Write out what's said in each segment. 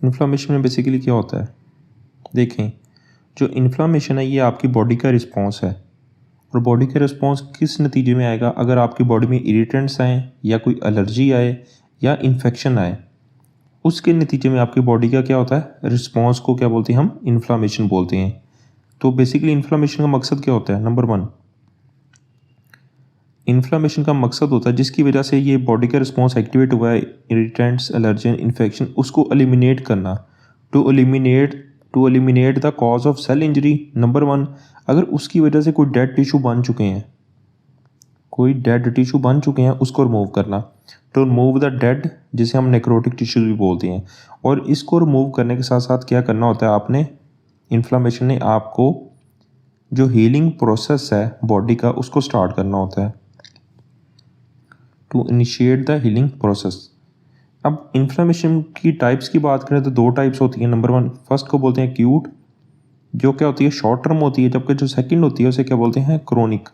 Inflammation में basically क्या होता है, देखें जो इन्फ्लामेशन है ये आपकी बॉडी का रिस्पॉन्स है, और बॉडी का रिस्पॉन्स किस नतीजे में आएगा, अगर आपकी बॉडी में इरिटेंट्स आए या कोई एलर्जी आए या इन्फेक्शन आए, उसके नतीजे में आपकी बॉडी का क्या होता है, रिस्पॉन्स को क्या बोलते हैं हम, इन्फ्लामेशन बोलते हैं। तो बेसिकली इन्फ्लामेशन का मकसद क्या होता है, नंबर 1 इन्फ्लामेशन का मकसद होता है जिसकी वजह से ये बॉडी का रिस्पॉन्स एक्टिवेट हुआ है, इरिटेंट्स, एलर्जन, इन्फेक्शन, उसको एलिमिनेट करना, to eliminate the cause of cell injury. Number 1, अगर उसकी वजह से कोई डेड टिश्यू बन चुके हैं, उसको रिमूव करना, टू रिमूव द डेड, जिसे हम नेक्रोटिक टिश्यू भी बोलते हैं। और इसको रिमूव करने के साथ साथ क्या करना होता है, आपने इन्फ्लामेशन ने आपको जो हीलिंग प्रोसेस है बॉडी का उसको स्टार्ट करना होता है, to initiate the healing process. अब इन्फ्लामेशन की टाइप्स की बात करें तो 2 टाइप्स होती हैं। नंबर 1 फर्स्ट को बोलते हैं एक्यूट, जो क्या होती है शॉर्ट टर्म होती है, जबकि जो सेकंड होती है उसे क्या बोलते हैं क्रोनिक,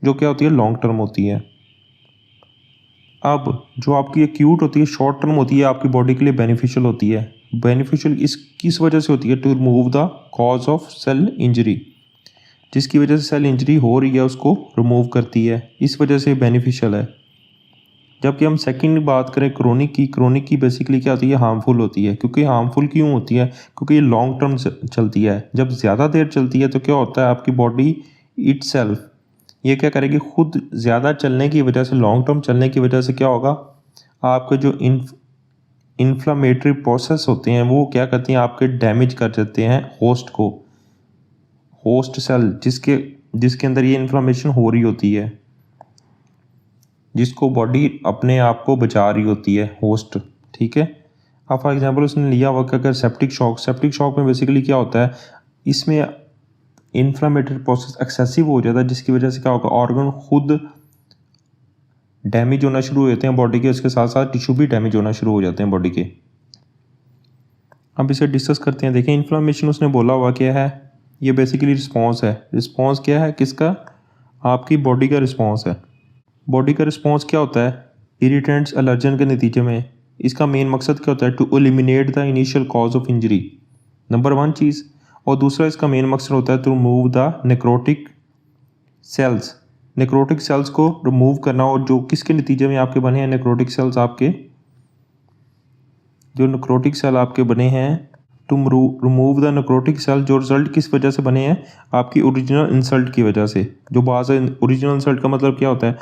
जो क्या होती है लॉन्ग टर्म होती है। अब जो आपकी एक्यूट होती है, शॉर्ट टर्म होती है, आपकी बॉडी के लिए बेनिफिशियल होती है। बेनिफिशियल किस वजह से होती है, to remove the cause of cell injury, जिसकी वजह से सेल इंजरी हो रही है उसको रिमूव करती है, इस वजह से बेनिफिशियल है। जबकि हम सेकंड बात करें क्रोनिक की बेसिकली क्या होती है, हार्मफुल होती है। क्योंकि हार्मफुल क्यों होती है, क्योंकि ये लॉन्ग टर्म चलती है। जब ज़्यादा देर चलती है तो क्या होता है, आपकी बॉडी इटसेल्फ ये क्या करेगी, खुद ज़्यादा चलने की वजह से, लॉन्ग टर्म चलने की वजह से क्या होगा, आपके जो इन्फ्लामेटरी प्रोसेस होते हैं वो क्या करते हैं, आपके डैमेज कर देते हैं होस्ट सेल, जिसके अंदर ये इन्फ्लामेशन हो रही होती है, जिसको बॉडी अपने आप को बचा रही होती है, होस्ट। ठीक है। अब फॉर एग्जांपल उसने लिया हुआ क्या, सेप्टिक शॉक में बेसिकली क्या होता है, इसमें इन्फ्लामेटरी प्रोसेस एक्सेसिव हो जाता है, जिसकी वजह से क्या होगा, ऑर्गन खुद डैमेज होना शुरू हो जाते हैं बॉडी के, उसके साथ साथ टिश्यू भी डैमेज होना शुरू हो जाते हैं बॉडी के। अब इसे डिस्कस करते हैं। देखें इन्फ्लामेशन उसने बोला हुआ क्या है, ये बेसिकली रिस्पॉन्स है। रिस्पॉन्स क्या है, किसका, आपकी बॉडी का रिस्पॉन्स है। बॉडी का रिस्पॉन्स क्या होता है, इरिटेंट्स, एलर्जन के नतीजे में। इसका मेन मकसद क्या होता है, to eliminate the initial cause of injury, number 1 चीज़। और दूसरा इसका मेन मकसद होता है to remove the necrotic cells को रिमूव करना। और जो किसके नतीजे में आपके बने हैं नेक्रोटिक सेल्स, आपके जो नेक्रोटिक सेल आपके बने हैं, to remove the necrotic cell, जो रिजल्ट किस वजह से बने हैं, आपकी ओरिजिनल इंसल्ट की वजह से। जो बाज़ ओरिजिनल इंसल्ट का मतलब क्या होता है,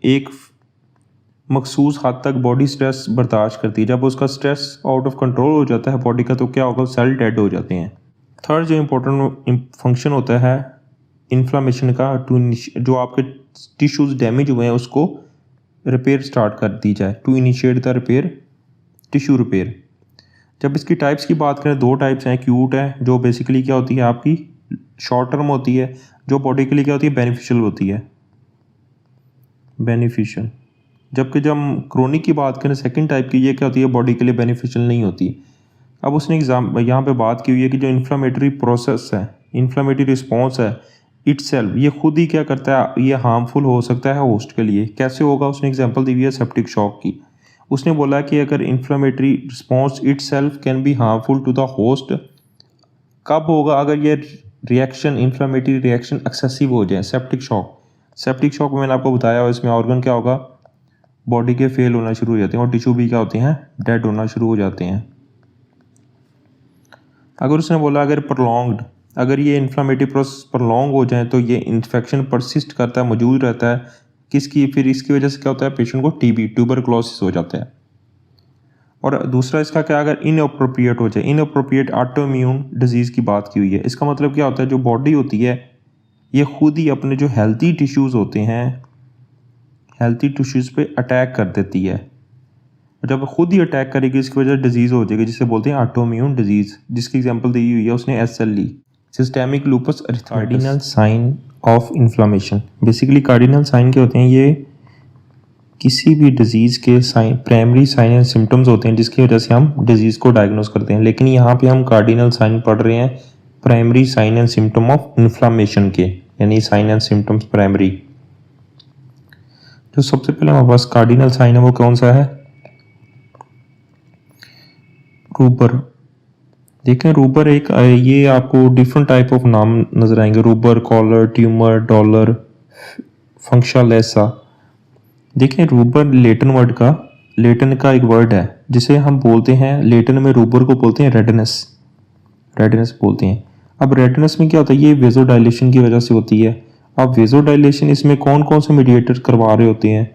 एक मखसूस हद तक बॉडी स्ट्रेस बर्दाश्त करती है। जब उसका स्ट्रेस आउट ऑफ कंट्रोल हो जाता है बॉडी का, तो क्या होगा, सेल डेड हो जाते हैं। थर्ड जो इम्पोर्टेंट फंक्शन होता है इन्फ्लामेशन का, जो आपके टिश्यूज़ डैमेज हुए हैं उसको रिपेयर स्टार्ट कर दी जाए, to initiate the tissue repair. जब इसकी टाइप्स की बात करें, 2 टाइप्स हैं। एक्यूट है, जो बेसिकली क्या होती है, आपकी शॉर्ट टर्म होती है, जो बॉडी के लिए क्या होती है, बेनिफिशियल होती है, जबकि जब हम क्रोनिक की बात करें, सेकंड टाइप की, ये क्या होती है, बॉडी के लिए बेनिफिशियल नहीं होती। अब उसने यहाँ पे बात की हुई है कि जो इन्फ्लामेटरी प्रोसेस है, इन्फ्लामेटरी रिस्पॉन्स है इटसेल्फ, ये खुद ही क्या करता है, ये हार्मफुल हो सकता है होस्ट के लिए। कैसे होगा, उसने एग्जांपल दी हुई है सेप्टिक शॉक की। उसने बोला कि अगर inflammatory response itself can be harmful to the host, कब होगा, अगर ये रिएक्शन, इन्फ्लामेटरी रिएक्शन एक्सेसिव हो जाए। सेप्टिक शॉक में मैंने आपको बताया, इसमें ऑर्गन क्या होगा, बॉडी के फेल होना शुरू हो जाते हैं, और टिश्यू भी क्या होते हैं, डेड होना शुरू हो जाते हैं। अगर उसने बोला अगर ये इन्फ्लामेटरी प्रोसेस प्रलॉन्ग हो जाए, तो ये इन्फेक्शन परसिस्ट करता है, मौजूद रहता है, फिर इसकी वजह से क्या होता है, पेशेंट को ट्यूबरकुलोसिस हो जाता है। और दूसरा इसका क्या, अगर इनअप्रोप्रिएट हो जाए, इनअप्रोप्रिएट ऑटोइम्यून डिजीज़ की बात की हुई है। इसका मतलब क्या होता है, जो बॉडी होती है ये खुद ही अपने जो हेल्थी टिश्यूज़ होते हैं, हेल्थी टिश्यूज़ पे अटैक कर देती है। जब खुद ही अटैक करेगी, इसकी वजह से डिजीज़ हो जाएगी, जिसे बोलते हैं ऑटोइम्यून डिजीज़, जिसकी एग्जांपल दी हुई है उसने SL ली, systemic lupus erythematosus. Cardinal sign of inflammation, basically cardinal sign क्या होते हैं, ये किसी भी डिजीज़ के प्राइमरी साइन एंड सिम्टम्स होते हैं, जिसकी वजह से हम डिजीज़ को डायग्नोस करते हैं। लेकिन यहाँ पे हम कार्डिनल साइन पढ़ रहे हैं primary sign and symptom of inflammation के, यानी साइन एंड सिम्टम्स प्राइमरी। जो सबसे पहले हमारे पास कार्डिनल साइन है वो कौन सा है, रूबर, देखें रूबर एक ये आपको डिफरेंट टाइप ऑफ नाम नजर आएंगे, रूबर, कॉलर, ट्यूमर, डॉलर, फंक्शनलेसा। देखें रूबर लेटन का एक वर्ड है जिसे हम बोलते हैं, लेटन में रूबर को बोलते हैं रेडनेस बोलते हैं। अब रेडनेस में क्या होता है, ये वेजोडाइलेशन की वजह से होती है। अब वेजोडाइलेशन इसमें कौन कौन से मीडिएटर करवा रहे होते हैं?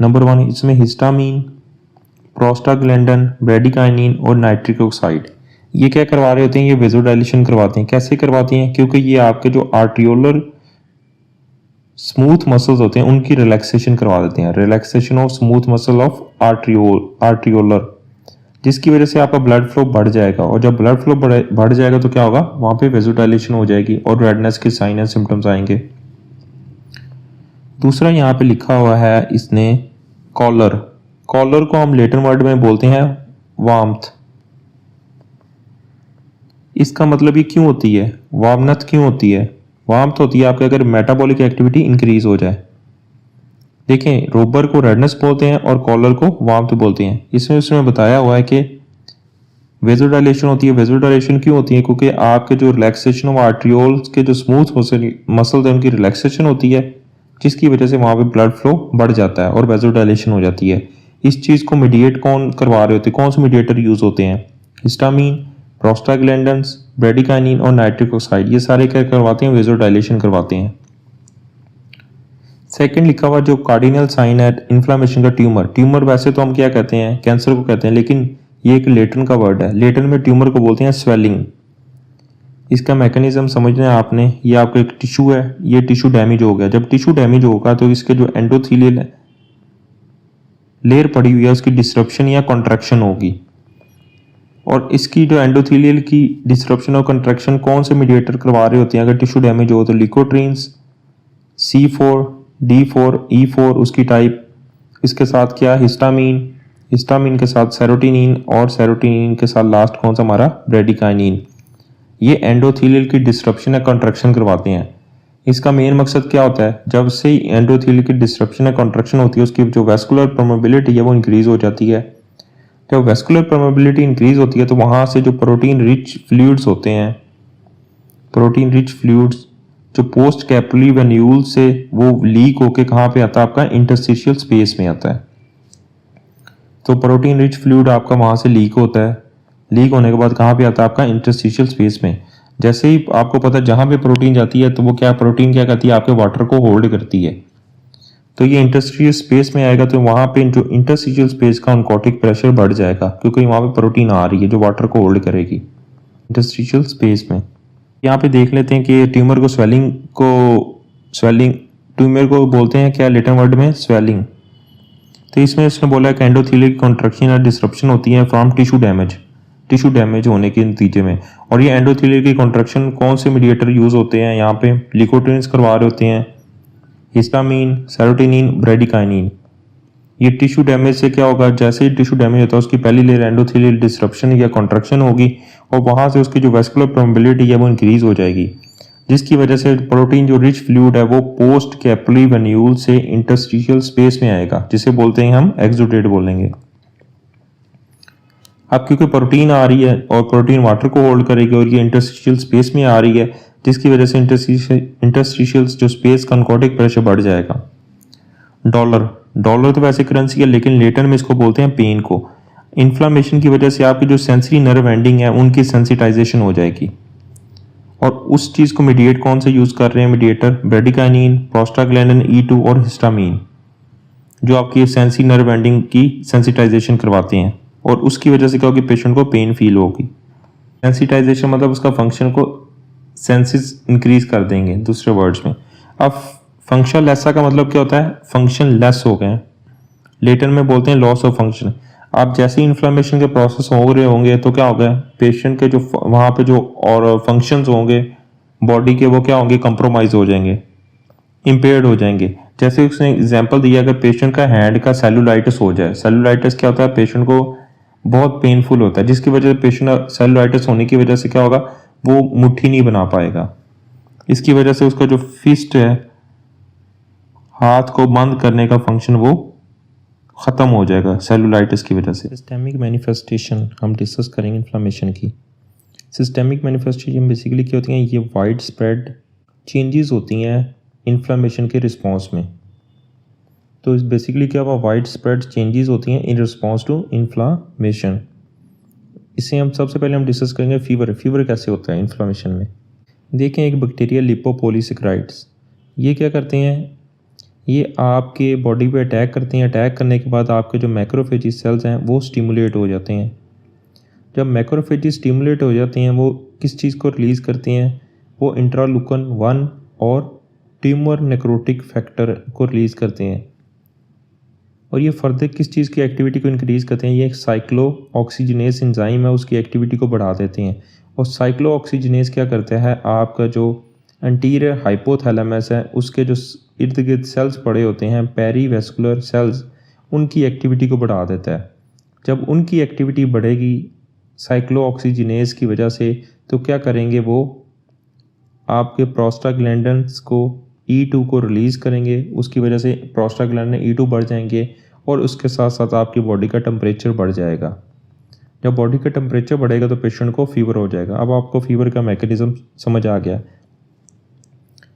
नंबर 1 इसमें हिस्टामीन, प्रोस्टाग्लैंडन, ब्रेडिकाइनिन और नाइट्रिक ऑक्साइड, ये क्या करवा रहे होते हैं? ये वेजोडाइलेशन करवाते हैं। कैसे करवाते हैं? क्योंकि ये आपके जो आर्टियोलर स्मूथ मसल्स होते हैं उनकी रिलैक्सेशन करवा देते हैं, relaxation of smooth muscle of arteriolar, जिसकी वजह से आपका ब्लड फ्लो बढ़ जाएगा। और जब ब्लड फ्लो बढ़ जाएगा तो क्या होगा, वहां पे वेजोडाइलेशन हो जाएगी और रेडनेस के साइन एंड सिम्टम्स आएंगे। दूसरा यहाँ पे लिखा हुआ है इसने कॉलर को हम लेटिन वर्ड में बोलते हैं वार्मथ। इसका मतलब ये क्यों होती है, वार्मथ क्यों होती है? वार्मथ होती है आपके अगर मेटाबॉलिक एक्टिविटी इंक्रीज हो जाए। देखें रोबर को रेडनेस बोलते हैं और कॉलर को वार्मथ बोलते हैं। इसमें उसमें बताया हुआ है कि वेजोडाइलेशन होती है। वेजोडाइलेशन क्यों होती है? क्योंकि आपके जो रिलैक्सेशन ऑफ आर्ट्रियोल्स के जो स्मूथ मसल्स हैं उनकी रिलैक्सेशन होती है, जिसकी वजह से वहां पे ब्लड फ्लो बढ़ जाता है और वेजोडाइलेशन हो जाती है। इस चीज को मीडिएट कौन करवा रहे होते हैं? कौन से मीडिएटर यूज होते हैं? हिस्टामीन, प्रोस्टाग्लैंडन्स, ब्रेडिकाइनिन और नाइट्रिक ऑक्साइड, ये सारे क्या करवाते हैं? वेजोडाइलेशन करवाते हैं। सेकंड लिखा हुआ जो कार्डिनल साइन है इन्फ्लामेशन का, ट्यूमर वैसे तो हम क्या कहते हैं, कैंसर को कहते हैं, लेकिन ये एक लेटन का वर्ड है। लेटन में ट्यूमर को बोलते हैं स्वेलिंग। इसका मैकेनिज्म समझना है आपने। ये आपका एक टिश्यू है, ये टिश्यू डैमेज हो गया। जब टिश्यू डैमेज होगा तो इसके जो एंडोथेलियल लेयर पड़ी हुई है उसकी डिसरप्शन या कॉन्ट्रैक्शन होगी। और इसकी जो एंडोथेलियल की डिसरप्शन और कॉन्ट्रैक्शन कौन से मीडिएटर करवा रहे होते हैं? अगर टिश्यू डैमेज हो तो लिकोट्रीन्स, C4, D4, E4 उसकी टाइप, इसके साथ क्या, हिस्टामीन के साथ सेरोटिनिन और सेरोटिनिन के साथ लास्ट कौन सा हमारा, ब्रेडिकाइनिन। ये एंडोथेलियल की डिसरप्शन या कॉन्ट्रैक्शन करवाते हैं। इसका मेन मकसद क्या होता है? जब से एंडोथेलियल की डिसरप्शन या कॉन्ट्रैक्शन होती है उसकी जो वेस्कुलर परमेबिलिटी है वो इंक्रीज हो जाती है। जब वेस्कुलर परमेबिलिटी इंक्रीज होती है तो वहां से जो प्रोटीन रिच फ्लूइड्स होते हैं, प्रोटीन रिच फ्लूइड्स जो पोस्ट कैपिलरी वेन्यूल से वो लीक होके कहाँ पे आता है? आपका इंटरस्टिशियल स्पेस में आता है। तो प्रोटीन रिच फ्लूइड आपका वहां से लीक होता है, लीक होने के बाद कहाँ पे आता है? आपका इंटरस्टिशियल स्पेस में। जैसे ही आपको पता है जहां पे प्रोटीन जाती है तो वो क्या, प्रोटीन क्या करती है? आपके वाटर को होल्ड करती है। तो ये इंटरस्टिशियल स्पेस में आएगा तो वहां पे जो इंटरस्टिशियल स्पेस का ऑनकोटिक प्रेशर बढ़ जाएगा, क्योंकि वहां पे प्रोटीन आ रही है जो वाटर को होल्ड करेगी इंटरस्टिशियल स्पेस में। यहाँ पे देख लेते हैं कि ट्यूमर को ट्यूमर को बोलते हैं क्या लेटिन वर्ड में? स्वेलिंग। तो इसमें इसने बोला कि एंडोथेलियल कॉन्ट्रैक्शन या डिसरप्शन होती है फ्रॉम टिश्यू डैमेज होने के नतीजे में। और ये एंडोथेलियल की कॉन्ट्रैक्शन कौन से मीडिएटर यूज होते हैं? यहाँ पे लिकोट्रीन्स करवा रहे होते हैं, हिस्टामीन, सेरोटिनिन, ब्रेडिकाइनिन। ये टिश्यू डैमेज से क्या होगा? जैसे ही टिश्यू डैमेज होता है उसकी पहली लेयर एंडोथेलियल डिसरप्शन या कॉन्ट्रैक्शन होगी और वहां से उसकी जो वेस्कुलर परमेबिलिटी है वो इंक्रीज हो जाएगी, जिसकी वजह से प्रोटीन जो रिच फ्लूइड है वो पोस्ट कैपिलरी वेन्यूल से इंटरस्टिशियल स्पेस में आएगा, जिसे बोलते हैं हम एक्सुडेट बोलेंगे। अब क्योंकि प्रोटीन आ रही है और प्रोटीन वाटर को होल्ड करेगी और ये इंटरस्टिशियल स्पेस में आ रही है, जिसकी वजह से इंटरस्टिशियल जो स्पेस का ऑनकोटिक प्रेशर बढ़ जाएगा। डॉलर तो वैसे करेंसी है लेकिन लेटिन में इसको बोलते हैं पेन को। इन्फ्लामेशन की वजह से आपकी जो सेंसरी नर्व एंडिंग है उनकी सेंसिटाइजेशन हो जाएगी। और उस चीज को मीडिएट कौन से यूज कर रहे हैं? मीडिएटर ब्रेडिकाइनिन, प्रोस्टाग्लैंडन E2 और हिस्टामीन, जो आपकी सेंसरी नर्व एंडिंग की सेंसिटाइजेशन करवाते हैं। और उसकी वजह से क्या होगी? पेशेंट को पेन फील होगी। सेंसिटाइजेशन मतलब उसका फंक्शन को सेंसेस इंक्रीज कर देंगे दूसरे वर्ड्स में। अब फंक्शन लेसा का मतलब क्या होता है? फंक्शन लेस हो गए। लेटिन में बोलते हैं लॉस ऑफ फंक्शन। अब जैसे ही इन्फ्लेमेशन के प्रोसेस हो रहे होंगे तो क्या होगा? पेशेंट के जो वहां पे जो और फंक्शंस होंगे बॉडी के वो क्या होंगे? कंप्रोमाइज हो जाएंगे, इम्पेयर्ड हो जाएंगे। जैसे उसने एग्जांपल दिया, अगर पेशेंट का हैंड का सेलुलाइटिस हो जाए। सेलुलाइटिस क्या होता है? पेशेंट को बहुत पेनफुल होता है, जिसकी वजह से पेशेंट सेलुलाइटिस होने की वजह से क्या होगा? वो मुट्ठी नहीं बना पाएगा। इसकी वजह से उसका जो फिस्ट है, हाथ को बंद करने का फंक्शन वो ख़त्म हो जाएगा सेलुलाइटिस की वजह से। सिस्टेमिक मैनिफेस्टेशन हम डिस्कस करेंगे इन्फ्लामेशन की। सिस्टेमिक मैनिफेस्टेशन बेसिकली क्या होती हैं, ये वाइड स्प्रेड चेंजेस होती हैं इन्फ्लामेशन के रिस्पॉन्स में। तो इस बेसिकली क्या हुआ, वाइड स्प्रेड चेंजेस होती हैं इन रिस्पॉन्स टू इन्फ्लामेशन। इससे हम सबसे पहले हम डिस्कस करेंगे फीवर। फीवर कैसे होता है इन्फ्लामेशन में। देखें, एक बैक्टीरिया लिपोपोलीसेकेराइड्स, ये क्या करते हैं, ये आपके बॉडी पे अटैक करते हैं। अटैक करने के बाद आपके जो मैक्रोफेजिस सेल्स हैं वो स्टिमुलेट हो जाते हैं। जब मैक्रोफेजिस स्टिमुलेट हो जाते हैं वो किस चीज़ को रिलीज़ करते हैं, वो इंटरलूकन 1 और ट्यूमर नेक्रोटिक फैक्टर को रिलीज़ करते हैं। और ये फर्दर किस चीज़ की एक्टिविटी को इंक्रीज़ करते हैं, ये एक साइक्लो ऑक्सीजनेस एंजाइम है, उसकी एक्टिविटी को बढ़ा देते हैं। और साइक्लो ऑक्सीजनेस क्या करता है, आपका जो एंटीरियर हाइपोथैलेमस है उसके जो इर्द गिर्द सेल्स पड़े होते हैं पेरीवेस्कुलर सेल्स, उनकी एक्टिविटी को बढ़ा देता है। जब उनकी एक्टिविटी बढ़ेगी साइक्लो ऑक्सीजनेस की वजह से, तो क्या करेंगे, वो आपके प्रोस्टाग्लैंडिन्स को E2 को रिलीज़ करेंगे। उसकी वजह से प्रोस्टाग्लैंडिन E2 बढ़ जाएंगे और उसके साथ साथ आपकी बॉडी का टेम्परेचर बढ़ जाएगा। जब बॉडी का टेम्परेचर बढ़ेगा तो पेशेंट को फीवर हो जाएगा। अब आपको फीवर का मैकेनिज़्म समझ आ गया।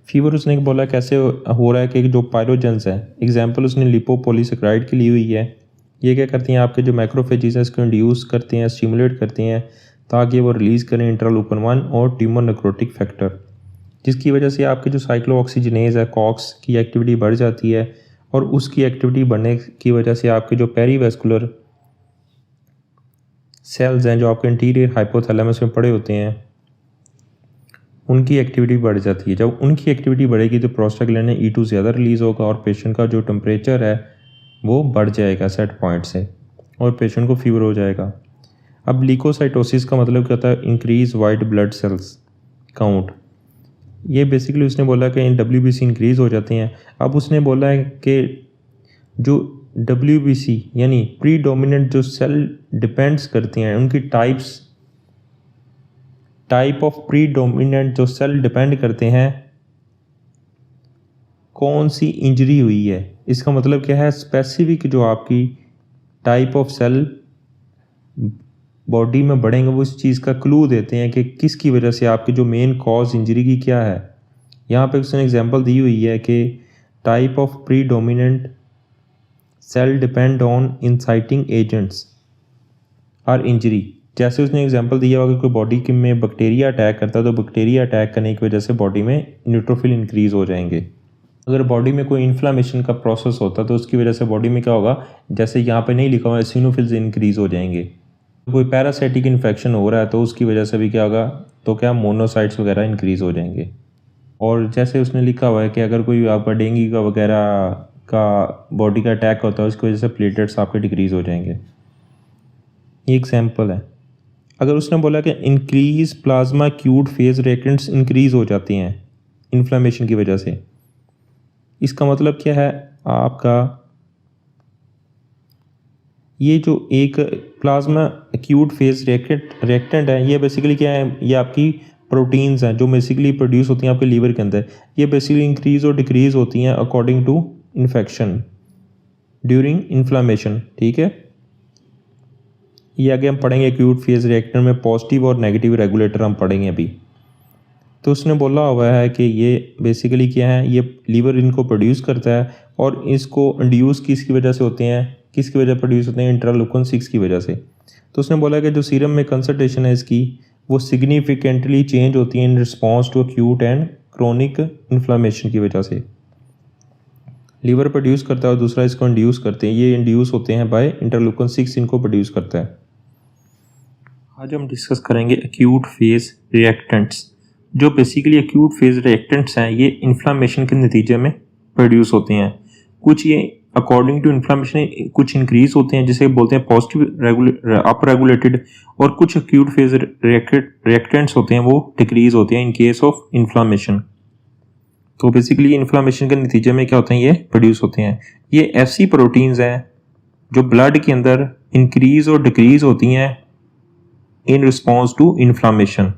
फीवर उसने बोला कैसे हो रहा है कि जो पायरोजेंस है, एग्जाम्पल उसने लिपोपोलीसेकेराइड की ली हुई है। ये क्या करती हैं, आपके जो मैक्रोफेजेस है इसको इंड्यूस करते हैं, स्टिमुलेट करते हैं ताकि वो रिलीज़ करें इंटरलूकन 1 और ट्यूमर नेक्रोटिक फैक्टर, जिसकी वजह से आपके जो साइक्लो ऑक्सीजनेज है कॉक्स की एक्टिविटी बढ़ जाती है। और उसकी एक्टिविटी बढ़ने की वजह से आपके जो पेरीवेस्कुलर सेल्स हैं जो आपके इंटीरियर हाइपोथैलेमस में पड़े होते हैं उनकी एक्टिविटी बढ़ जाती है। जब उनकी एक्टिविटी बढ़ेगी तो प्रोस्टाग्लैंडिन E2 ज़्यादा रिलीज़ होगा और पेशेंट का जो टेम्परेचर है वो बढ़ जाएगा सेट पॉइंट से और पेशेंट को फीवर हो जाएगा। अब ल्यूकोसाइटोसिस का मतलब क्या होता है, increase white blood cells count. ये बेसिकली उसने बोला कि WBC इंक्रीज़ हो जाते हैं। अब उसने बोला है कि जो WBC यानी प्रीडोमिनेंट जो सेल डिपेंड्स करती हैं उनकी टाइप ऑफ प्रीडोमिनेंट जो सेल डिपेंड करते हैं कौन सी इंजरी हुई है। इसका मतलब क्या है, स्पेसिफिक जो आपकी टाइप ऑफ सेल बॉडी में बढ़ेंगे वो इस चीज़ का क्लू देते हैं कि किसकी वजह से आपकी जो मेन कॉज इंजरी की क्या है। यहाँ पे उसने एग्जांपल दी हुई है कि type of predominant cell depend on inciting agents और इंजरी। जैसे उसने एग्जांपल दिया होगा कि कोई बॉडी में बैक्टीरिया अटैक करता है तो बैक्टीरिया अटैक करने की वजह से बॉडी में न्यूट्रोफिल इंक्रीज़ हो जाएंगे। अगर बॉडी में कोई इन्फ्लामेशन का प्रोसेस होता है तो उसकी वजह से बॉडी में क्या होगा, जैसे यहाँ पे नहीं लिखा हुआ है, एसिनोफिल्स इंक्रीज़ हो जाएंगे। कोई पैरासाइटिक इन्फेक्शन हो रहा है तो उसकी वजह से भी क्या होगा, तो क्या मोनोसाइट्स वगैरह इंक्रीज़ हो जाएंगे। और जैसे उसने लिखा हुआ है कि अगर कोई आपका डेंगू का वगैरह का बॉडी का अटैक होता है उसकी वजह से प्लेटलेट्स आपके डिक्रीज़ हो जाएंगे। ये एग्जाम्पल है। अगर उसने बोला कि increase plasma acute phase reactants increase हो जाती हैं इन्फ्लामेशन की वजह से, इसका मतलब क्या है, आपका ये जो एक प्लाज्मा एक्यूट फेज रिएक्टेंट है ये बेसिकली क्या है, ये आपकी प्रोटीन्स हैं जो बेसिकली प्रोड्यूस होती हैं आपके लीवर के अंदर। ये बेसिकली इंक्रीज़ और डिक्रीज़ होती हैं according to infection during inflammation. ठीक है, ये आगे हम पढ़ेंगे एक्यूट फेज रिएक्टर में पॉजिटिव और नेगेटिव रेगुलेटर हम पढ़ेंगे अभी। तो उसने बोला हुआ है कि ये बेसिकली क्या है, ये लीवर इनको प्रोड्यूस करता है और इसको इंड्यूस किसकी वजह से होते हैं, किसकी वजह प्रोड्यूस होते हैं, इंटरलूकन 6 की वजह से। तो उसने बोला कि जो सीरम में कंसंट्रेशन है इसकी वो सिग्निफिकेंटली चेंज होती है in response to acute and chronic inflammation की वजह से। लीवर प्रोड्यूस करता है और दूसरा इसको इंड्यूस करते हैं, ये इंड्यूस होते हैं बाय इंटरलूकन 6 इनको प्रोड्यूस करता है। आज हम डिस्कस करेंगे एक्यूट फेज रिएक्टेंट्स। जो बेसिकली एक्यूट फेज रिएक्टेंट्स हैं ये इन्फ्लामेशन के नतीजे में प्रोड्यूस होते हैं। कुछ ये अकॉर्डिंग टू इन्फ्लामेशन कुछ इंक्रीज होते हैं जिसे बोलते हैं पॉजिटिव अप रेगुलेटेड, और कुछ एक्यूट फेज रिएक्टेंट्स होते हैं वो डिक्रीज होते हैं इन केस ऑफ इन्फ्लामेशन। तो बेसिकली इन्फ्लामेशन के नतीजे में क्या होते हैं, ये प्रोड्यूस होते हैं। ये ऐसी प्रोटीन्स हैं जो ब्लड के अंदर इंक्रीज और डिक्रीज होती हैं इन रिस्पॉन्स टू इन्फ्लामेशन।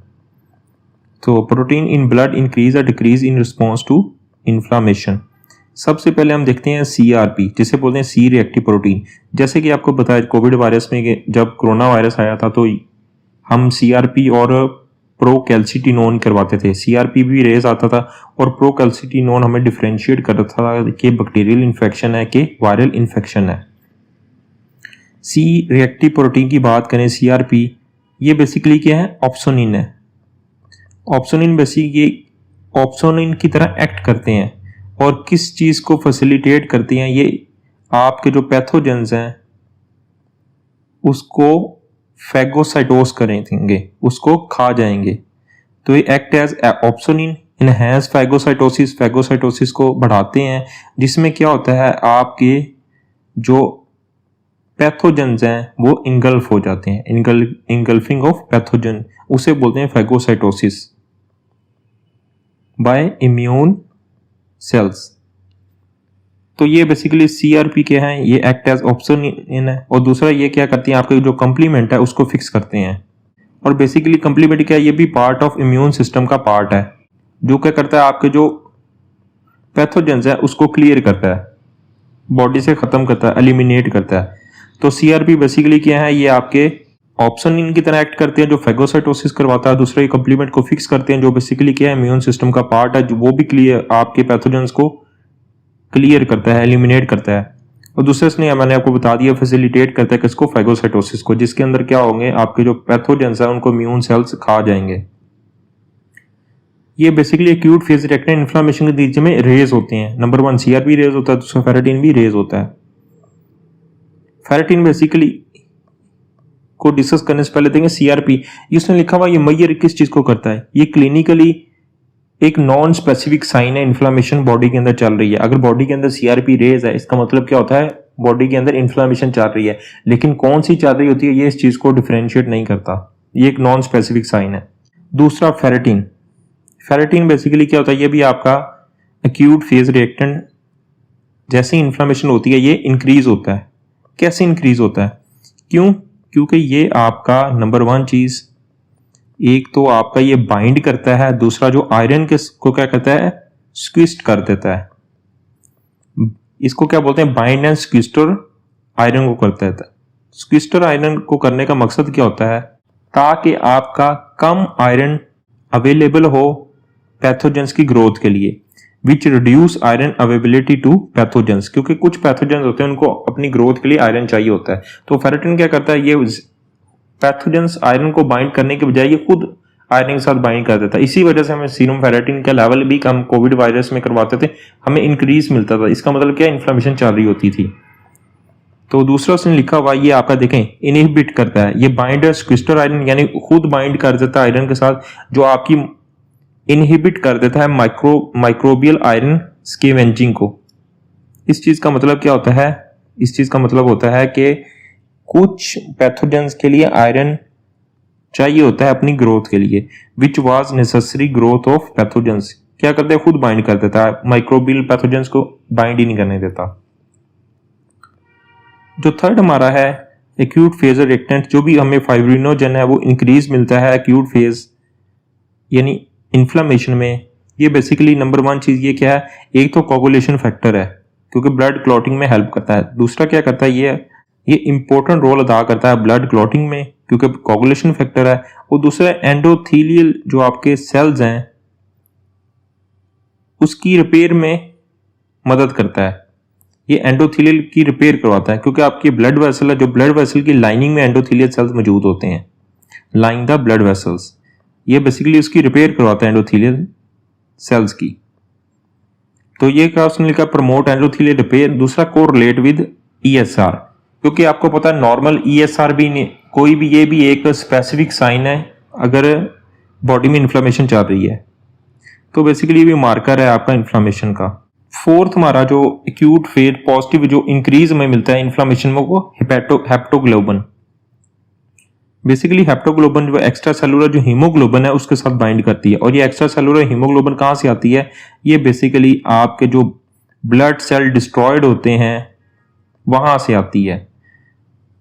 तो प्रोटीन इन ब्लड इंक्रीज और decrease in response to inflammation. सबसे पहले हम देखते हैं CRP, जिसे बोलते हैं सी रिएक्टिव प्रोटीन। जैसे कि आपको बताया कोविड वायरस में जब कोरोना वायरस आया था तो हम CRP और प्रोकैल्सिटिनोन करवाते थे। CRP भी रेज आता था और प्रोकैल्सिटिनोन हमें डिफरेंशिएट करता था कि बैक्टीरियल इन्फेक्शन है कि वायरल इन्फेक्शन है। सी रिएक्टिव प्रोटीन की बात करें CRP, ये बेसिकली क्या है, ऑप्सोनिन है। ऑप्सोनिन बेसिकली ऑप्सोनिन की तरह एक्ट करते हैं और किस चीज़ को फैसिलिटेट करती हैं, ये आपके जो पैथोजेंस हैं उसको फैगोसाइटोस करेंगे, उसको खा जाएंगे। तो ये act as opsonin, enhance phagocytosis, phagocytosis को बढ़ाते हैं, जिसमें क्या होता है आपके जो पैथोजेंस हैं वो इंगल्फ हो जाते हैं। इंगल्फिंग ऑफ पैथोजन, उसे बोलते हैं फैगोसाइटोसिस बाय इम्यून सेल्स। तो ये बेसिकली CRP के हैं, ये एक्ट एज ऑप्सोनिन है। और दूसरा ये क्या करती हैं, आपके जो कंप्लीमेंट है उसको फिक्स करते हैं। और बेसिकली कंप्लीमेंट क्या है, ये भी पार्ट ऑफ इम्यून सिस्टम का पार्ट है, जो क्या करता है आपके जो पैथोजेंस है उसको क्लियर करता है, बॉडी से खत्म करता है, एलिमिनेट करता है। तो CRP बेसिकली क्या है, ये आपके ऑप्सोनिन की तरह एक्ट करते हैं जो फैगोसाइटोसिस करवाता है। दूसरा ये कंप्लीमेंट को फिक्स करते हैं जो बेसिकली क्या है, इम्यून सिस्टम का पार्ट है, जो वो भी क्लियर आपके पैथोजेंस को क्लियर करता है, एलिमिनेट करता है। और दूसरे से मैंने आपको बता दिया फैसिलिटेट करता है किसको, फैगोसाइटोसिस को, जिसके अंदर क्या होंगे आपके जो पैथोजेंस है उनको इम्यून सेल्स खा जाएंगे। ये basically acute phase reactant inflammation के नतीजे में रेज होते हैं। नंबर 1 CRP रेज होता है, दूसरा फेरेटिन भी रेज होता है। फेरेटिन बेसिकली को डिस्कस करने से पहले देखेंगे CRP, इसने लिखा हुआ ये मैयर किस चीज को करता है, ये क्लिनिकली एक नॉन स्पेसिफिक साइन है इन्फ्लेमेशन बॉडी के अंदर चल रही है। अगर बॉडी के अंदर CRP रेज है, इसका मतलब क्या होता है, बॉडी के अंदर इन्फ्लेमेशन चल रही है, लेकिन कौन सी चल रही होती है ये इस चीज को डिफरेंशिएट नहीं करता, ये एक नॉन स्पेसिफिक साइन है। दूसरा फेरेटिन, फेरेटिन बेसिकली क्या होता है, ये भी आपका एक्यूट फेज रिएक्टेंट, जैसे इन्फ्लेमेशन होती है ये इंक्रीज होता है। कैसे इंक्रीज होता है, क्यों, क्योंकि ये आपका नंबर 1 चीज, एक तो आपका ये बाइंड करता है, दूसरा जो आयरन को क्या करता है, स्क्विस्ट कर देता है। इसको क्या बोलते हैं, बाइंड एंड स्क्विस्टर आयरन को करता है। स्क्विस्टर आयरन को करने का मकसद क्या होता है, ताकि आपका कम आयरन अवेलेबल हो पैथोजेंस की ग्रोथ के लिए, which reduce iron availability to pathogens, क्योंकि कुछ पैथोजेंस होते हैं उनको अपनी ग्रोथ के लिए आयरन चाहिए होता है। तो फेरेटिन क्या करता है, ये पैथोजेंस आयरन को बाइंड करने के बजाय ये खुद आयरन के साथ बाइंड कर देता है। इसी वजह से हमें सीरम फेरेटिन का लेवल भी हम कोविड वायरस में करवाते थे, हमें इंक्रीज मिलता था। इसका मतलब क्या, इन्फ्लेमेशन चल रही होती थी। तो दूसरा उसने लिखा हुआ ये आपका देखें इनहिबिट करता है, ये बाइंडर स्क्विस्टर आयरन यानी खुद बाइंड कर देता है आयरन के साथ, जो आपकी इनहिबिट कर देता है माइक्रोबियल आयरन स्कैवेंजिंग को। इस चीज का मतलब क्या होता है, इस चीज का मतलब होता है कि कुछ पैथोजेंस के लिए आयरन चाहिए होता है अपनी ग्रोथ के लिए, which was necessary growth of pathogens, क्या करते हैं खुद बाइंड कर देता है, माइक्रोबियल पैथोजेंस को बाइंड ही नहीं करने देता। जो थर्ड हमारा है एक्यूट फेज रिएक्टेंट, जो भी हमें फाइब्रिनोजन है वो इंक्रीज मिलता है एक्यूट फेज यानी इन्फ्लेमेशन में। ये बेसिकली नंबर 1 चीज ये क्या है, एक तो कोगुलेशन फैक्टर है क्योंकि ब्लड क्लॉटिंग में हेल्प करता है। दूसरा क्या करता है, ये इंपॉर्टेंट रोल अदा करता है ब्लड क्लॉटिंग में क्योंकि कोगुलेशन फैक्टर है। और दूसरा एंडोथीलियल जो आपके सेल्स हैं उसकी रिपेयर में मदद करता है, ये एंडोथीलियल की रिपेयर करवाता है क्योंकि आपकी ब्लड वेसल है, जो ब्लड वेसल की लाइनिंग में एंडोथीलियल सेल्स मौजूद होते हैं, लाइंग द ब्लड वेसल्स, ये बेसिकली उसकी रिपेयर करवाता है एंडोथीलियल सेल्स की। तो ये क्या उसने लिखा, प्रमोट एंडोथीलियल रिपेयर। दूसरा कोरिलेट विद ESR, क्योंकि आपको पता है नॉर्मल ESR भी नहीं, कोई भी, ये भी एक स्पेसिफिक साइन है अगर बॉडी में इन्फ्लेमेशन चल रही है, तो बेसिकली ये भी मार्कर है आपका इन्फ्लेमेशन का। फोर्थ हमारा जो एक्यूट फेज पॉजिटिव जो इंक्रीज में मिलता है इन्फ्लेमेशन में वो हेप्टोग्लोबन। बेसिकली हेप्टोग्लोबन जो एक्स्ट्रा सेलुलर जो हीमोग्लोबन है उसके साथ बाइंड करती है। और ये एक्स्ट्रा सेलुलर हीमोग्लोबन कहाँ से आती है, ये बेसिकली आपके जो ब्लड सेल डिस्ट्रॉयड होते हैं वहां से आती है।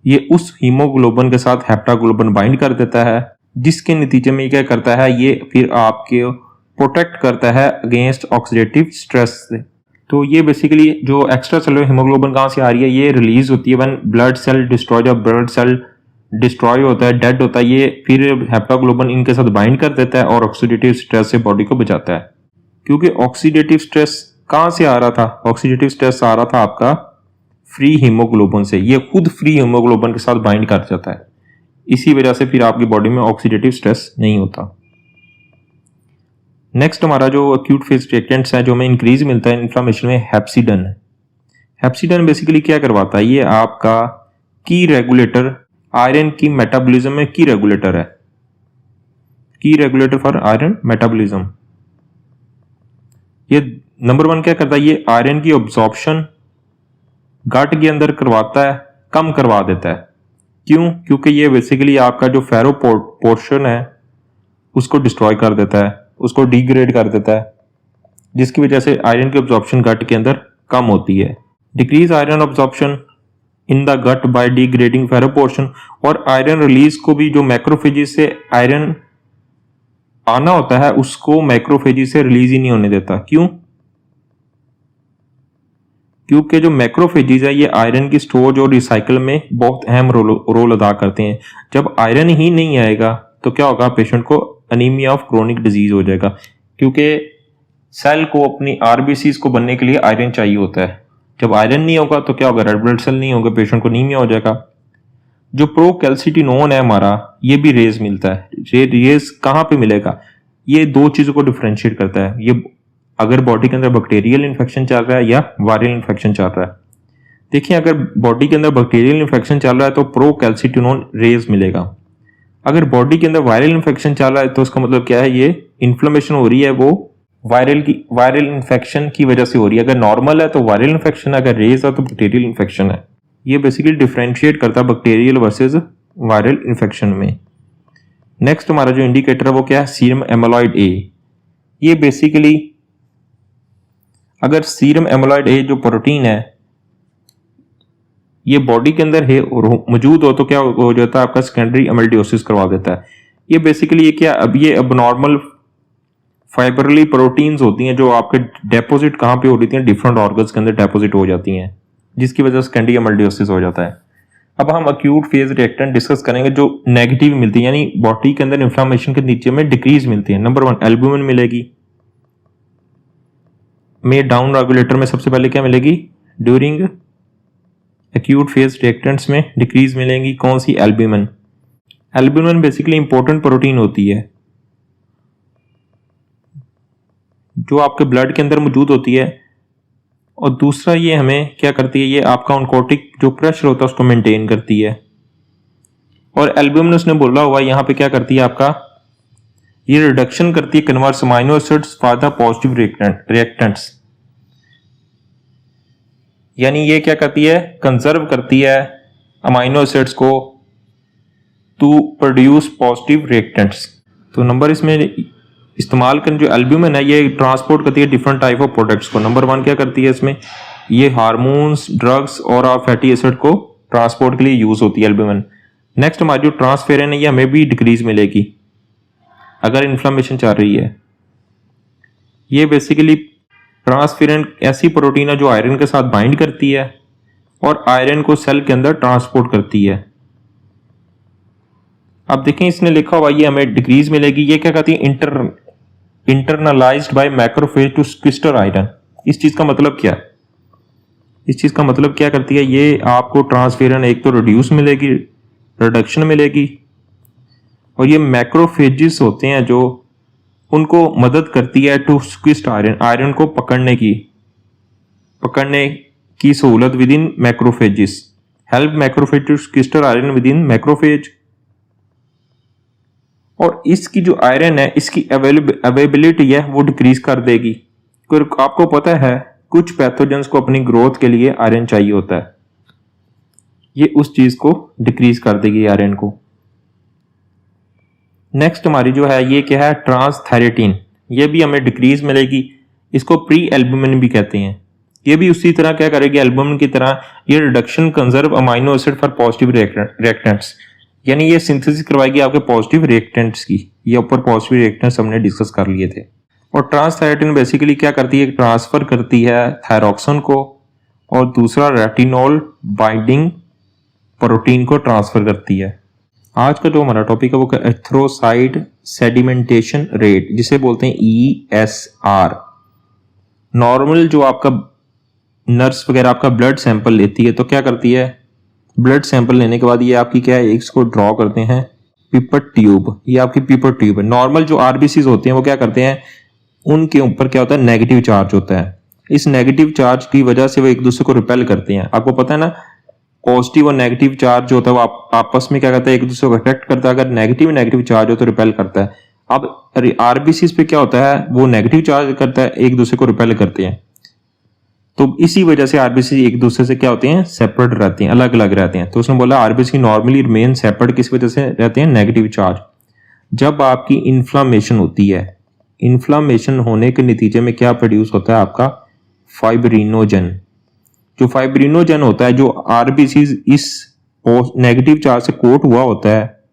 ये उस हीमोग्लोबन के साथ हेप्टाग्लोबन बाइंड कर देता है, जिसके नतीजे में क्या करता है, ये फिर आपके प्रोटेक्ट करता है अगेंस्ट ऑक्सीडेटिव स्ट्रेस से। तो ये बेसिकली जो एक्स्ट्रा सेलुलर हीमोग्लोबिन कहाँ से आ रही है, ये रिलीज होती है व्हेन ब्लड सेल डिस्ट्रॉय, जब ब्लड सेल डिस्ट्रॉय होता है, डेड होता है, ये फिर हेप्टोग्लोबिन इनके साथ बाइंड कर देता है और ऑक्सीडेटिव स्ट्रेस से बॉडी को बचाता है। क्योंकि ऑक्सीडेटिव स्ट्रेस कहाँ से आ रहा था, ऑक्सीडेटिव स्ट्रेस आ रहा था आपका फ्री हीमोग्लोबिन से, ये खुद फ्री हीमोग्लोबिन के साथ बाइंड कर जाता है, इसी वजह से फिर आपकी बॉडी में ऑक्सीडेटिव स्ट्रेस नहीं होता। नेक्स्ट हमारा जो अक्यूट फेज रिएक्टेंट्स है जो हमें इंक्रीज मिलता है इन्फ्लामेशन में, हेप्सिडन। हेप्सिडन बेसिकली क्या करवाता है, ये आपका की रेगुलेटर, आयरन की मेटाबॉलिज्म में की रेगुलेटर है, की रेगुलेटर फॉर आयरन मेटाबॉलिज्म। ये नंबर 1 क्या करता है, ये आयरन की ऑब्जॉर्प्शन गट के अंदर करवाता है, कम करवा देता है। क्यों? क्योंकि ये बेसिकली आपका जो फेरो पोर्शन है उसको डिस्ट्रॉय कर देता है, उसको डिग्रेड कर देता है, जिसकी वजह से आयरन की ऑब्जॉर्प्शन गट के अंदर कम होती है। Decrease iron absorption in the gut by degrading ferroportin, और आयरन रिलीज को भी जो मैक्रोफेजिस से आयरन आना होता है उसको मैक्रोफेजिस से रिलीज ही नहीं होने देता। क्यों? क्योंकि जो मैक्रोफेजिस है ये आयरन की स्टोरेज और रिसाइकल में बहुत अहम रोल अदा करते हैं। जब आयरन ही नहीं आएगा तो क्या होगा, पेशेंट को अनीमिया ऑफ क्रोनिक डिजीज हो जाएगा, क्योंकि सेल को अपनी आरबीसीज को बनने के लिए आयरन चाहिए होता है। जब आयरन नहीं होगा तो क्या होगा, रेड ब्लड सेल नहीं होगा, पेशेंट को अनीमिया हो जाएगा। जो प्रोकैल्सिटिनोन है हमारा, ये भी रेज मिलता है। ये रेज कहाँ पे मिलेगा, ये दो चीजों को डिफरेंशिएट करता है, ये अगर बॉडी के अंदर बैक्टीरियल इन्फेक्शन चल रहा है या वायरल इन्फेक्शन चल रहा है। देखिए, अगर बॉडी के अंदर बैक्टीरियल इन्फेक्शन चल रहा है तो प्रोकैल्सिटिनोन रेज मिलेगा। अगर बॉडी के अंदर वायरल इन्फेक्शन चल रहा है तो उसका मतलब क्या है, ये इन्फ्लेमेशन हो रही है, वो वायरल इन्फेक्शन की वजह से हो रही है। अगर नॉर्मल है तो वायरल इन्फेक्शन है, अगर रेज है तो बैक्टीरियल इन्फेक्शन है। ये बेसिकली डिफरेंशिएट करता है बैक्टीरियल वर्सेस वायरल इन्फेक्शन में। नेक्स्ट हमारा जो इंडिकेटर है वो क्या है, सीरम एमाइलॉइड ए। ये बेसिकली अगर सीरम एमाइलॉइड ए जो प्रोटीन है ये बॉडी के अंदर है और मौजूद हो तो क्या हो जाता है, आपका सेकेंडरी अमेल्डियोसिस करवा देता है। ये बेसिकली ये क्या, अब ये अबनॉर्मल फाइबरली प्रोटीन्स होती हैं जो आपके डेपोजिट कहाँ पे हो रही हैं, डिफरेंट ऑर्गन्स के अंदर डेपोजिट हो जाती हैं, जिसकी वजह से सेकेंडरी अमेल्डियोसिस हो जाता है। अब हम अक्यूट फेज रिएक्टेंट डिस्कस करेंगे जो नेगेटिव मिलती है, यानी बॉडी के अंदर इन्फ्लेमेशन के नीचे में डिक्रीज मिलती है। नंबर 1 एल्ब्यूमिन मिलेगी, में डाउन रेगुलेटर में सबसे पहले क्या मिलेगी, ड्यूरिंग एक्यूट फेज रिएक्टेंट्स में डिक्रीज मिलेंगी। कौन सी, albumin. Albumin basically important protein होती है जो आपके ब्लड के अंदर मौजूद होती है, और दूसरा ये हमें क्या करती है, ये आपका ऑन्कोटिक जो प्रेशर होता है उसको मेंटेन करती है। और एल्ब्यूमिन उसने बोला हुआ यहाँ पे क्या करती है, आपका ये रिडक्शन करती है converse amino acids for the positive reactants, यानी ये क्या करती है, कंजर्व करती है अमाइनो एसिड्स को टू प्रोड्यूस पॉजिटिव रिएक्टेंट्स। तो नंबर इसमें इस्तेमाल करने जो एल्ब्यूमिन है ये ट्रांसपोर्ट करती है डिफरेंट टाइप ऑफ प्रोडक्ट्स को। नंबर 1 क्या करती है इसमें, ये हार्मोन्स, ड्रग्स और फैटी एसिड को ट्रांसपोर्ट के लिए यूज होती है एल्ब्यूमिन। नेक्स्ट हमारी जो ट्रांसफेरन है ये हमें भी डिक्रीज मिलेगी अगर इन्फ्लेमेशन चल रही है। ये बेसिकली ट्रांसफेरन ऐसी प्रोटीन है जो आयरन के साथ बाइंड करती है और आयरन को सेल के अंदर ट्रांसपोर्ट करती है। अब देखें इसने लिखा हुआ ये हमें डिक्रीज मिलेगी, ये क्या कहती है, internalized by macrophage to sequester iron. इस चीज का मतलब क्या है, इस चीज का मतलब क्या करती है, ये आपको ट्रांसफेरन एक तो रिड्यूस मिलेगी, रिडक्शन मिलेगी, और ये मैक्रोफेजिस होते हैं जो उनको मदद करती है टू स्क्विस्ट आयरन को पकड़ने की सहूलत within macrophages, help macrophage to sequester iron within macrophage. और इसकी जो आयरन है इसकी अवेलेबिलिटी है वो डिक्रीज कर देगी। आपको पता है कुछ पैथोजेंस को अपनी ग्रोथ के लिए आयरन चाहिए होता है, ये उस चीज को डिक्रीज कर देगी आयरन को। नेक्स्ट हमारी जो है ये क्या है, ट्रांसथेरेटिन। ये भी हमें डिक्रीज मिलेगी, इसको प्री एल्ब्यूमिन भी कहते हैं। ये भी उसी तरह क्या करेगी, एल्ब्यूमिन की तरह ये reduction conserve amino acid for positive reactants, यानी ये सिंथेसिस करवाएगी आपके पॉजिटिव रिएक्टेंट्स की। ये ऊपर पॉजिटिव रिएक्टेंट्स हमने डिस्कस कर लिए थे। और ट्रांसथायरोटिन बेसिकली क्या करती है, ट्रांसफर करती है थायरॉक्सिन को, और दूसरा रेटिनॉल बाइंडिंग प्रोटीन को ट्रांसफर करती है। आज का जो हमारा टॉपिक है वो एरिथ्रोसाइट सेडिमेंटेशन रेट, जिसे बोलते हैं ESR। नॉर्मल जो आपका नर्स वगैरह आपका ब्लड सैंपल लेती है तो क्या करती है, ब्लड सैंपल लेने के बाद ये आपकी क्या है, इसको ड्रॉ करते हैं पिपेट ट्यूब, ये आपकी पिपेट ट्यूब है। नॉर्मल जो RBCs होते हैं वो क्या करते हैं, उनके ऊपर क्या होता है, नेगेटिव चार्ज होता है। इस नेगेटिव चार्ज की वजह से वो एक दूसरे को रिपेल करते हैं। आपको पता है ना, पॉजिटिव और नेगेटिव चार्ज जो होता है वो आपस में क्या करता है, एक दूसरे को अट्रैक्ट करता है। अगर नेगेटिव चार्ज हो तो रिपेल करता है। अब RBCs पे क्या होता है, वो नेगेटिव चार्ज करता है, एक दूसरे को रिपेल करते हैं। तो इसी वजह से RBC एक दूसरे से क्या होते हैं, सेपरेट रहते हैं, अलग अलग रहते हैं। तो उसने बोला RBC नॉर्मली रिमेन सेपरेट, किस वजह से रहते हैं, नेगेटिव चार्ज। जब आपकी इन्फ्लामेशन होती है, इन्फ्लामेशन होने के नतीजे में क्या प्रोड्यूस होता है आपका, फाइब्रिनोजन। जो फाइब्रिनोजन होता है, जो RBC इस नेगेटिव चार्ज से कोट हुआ होता है,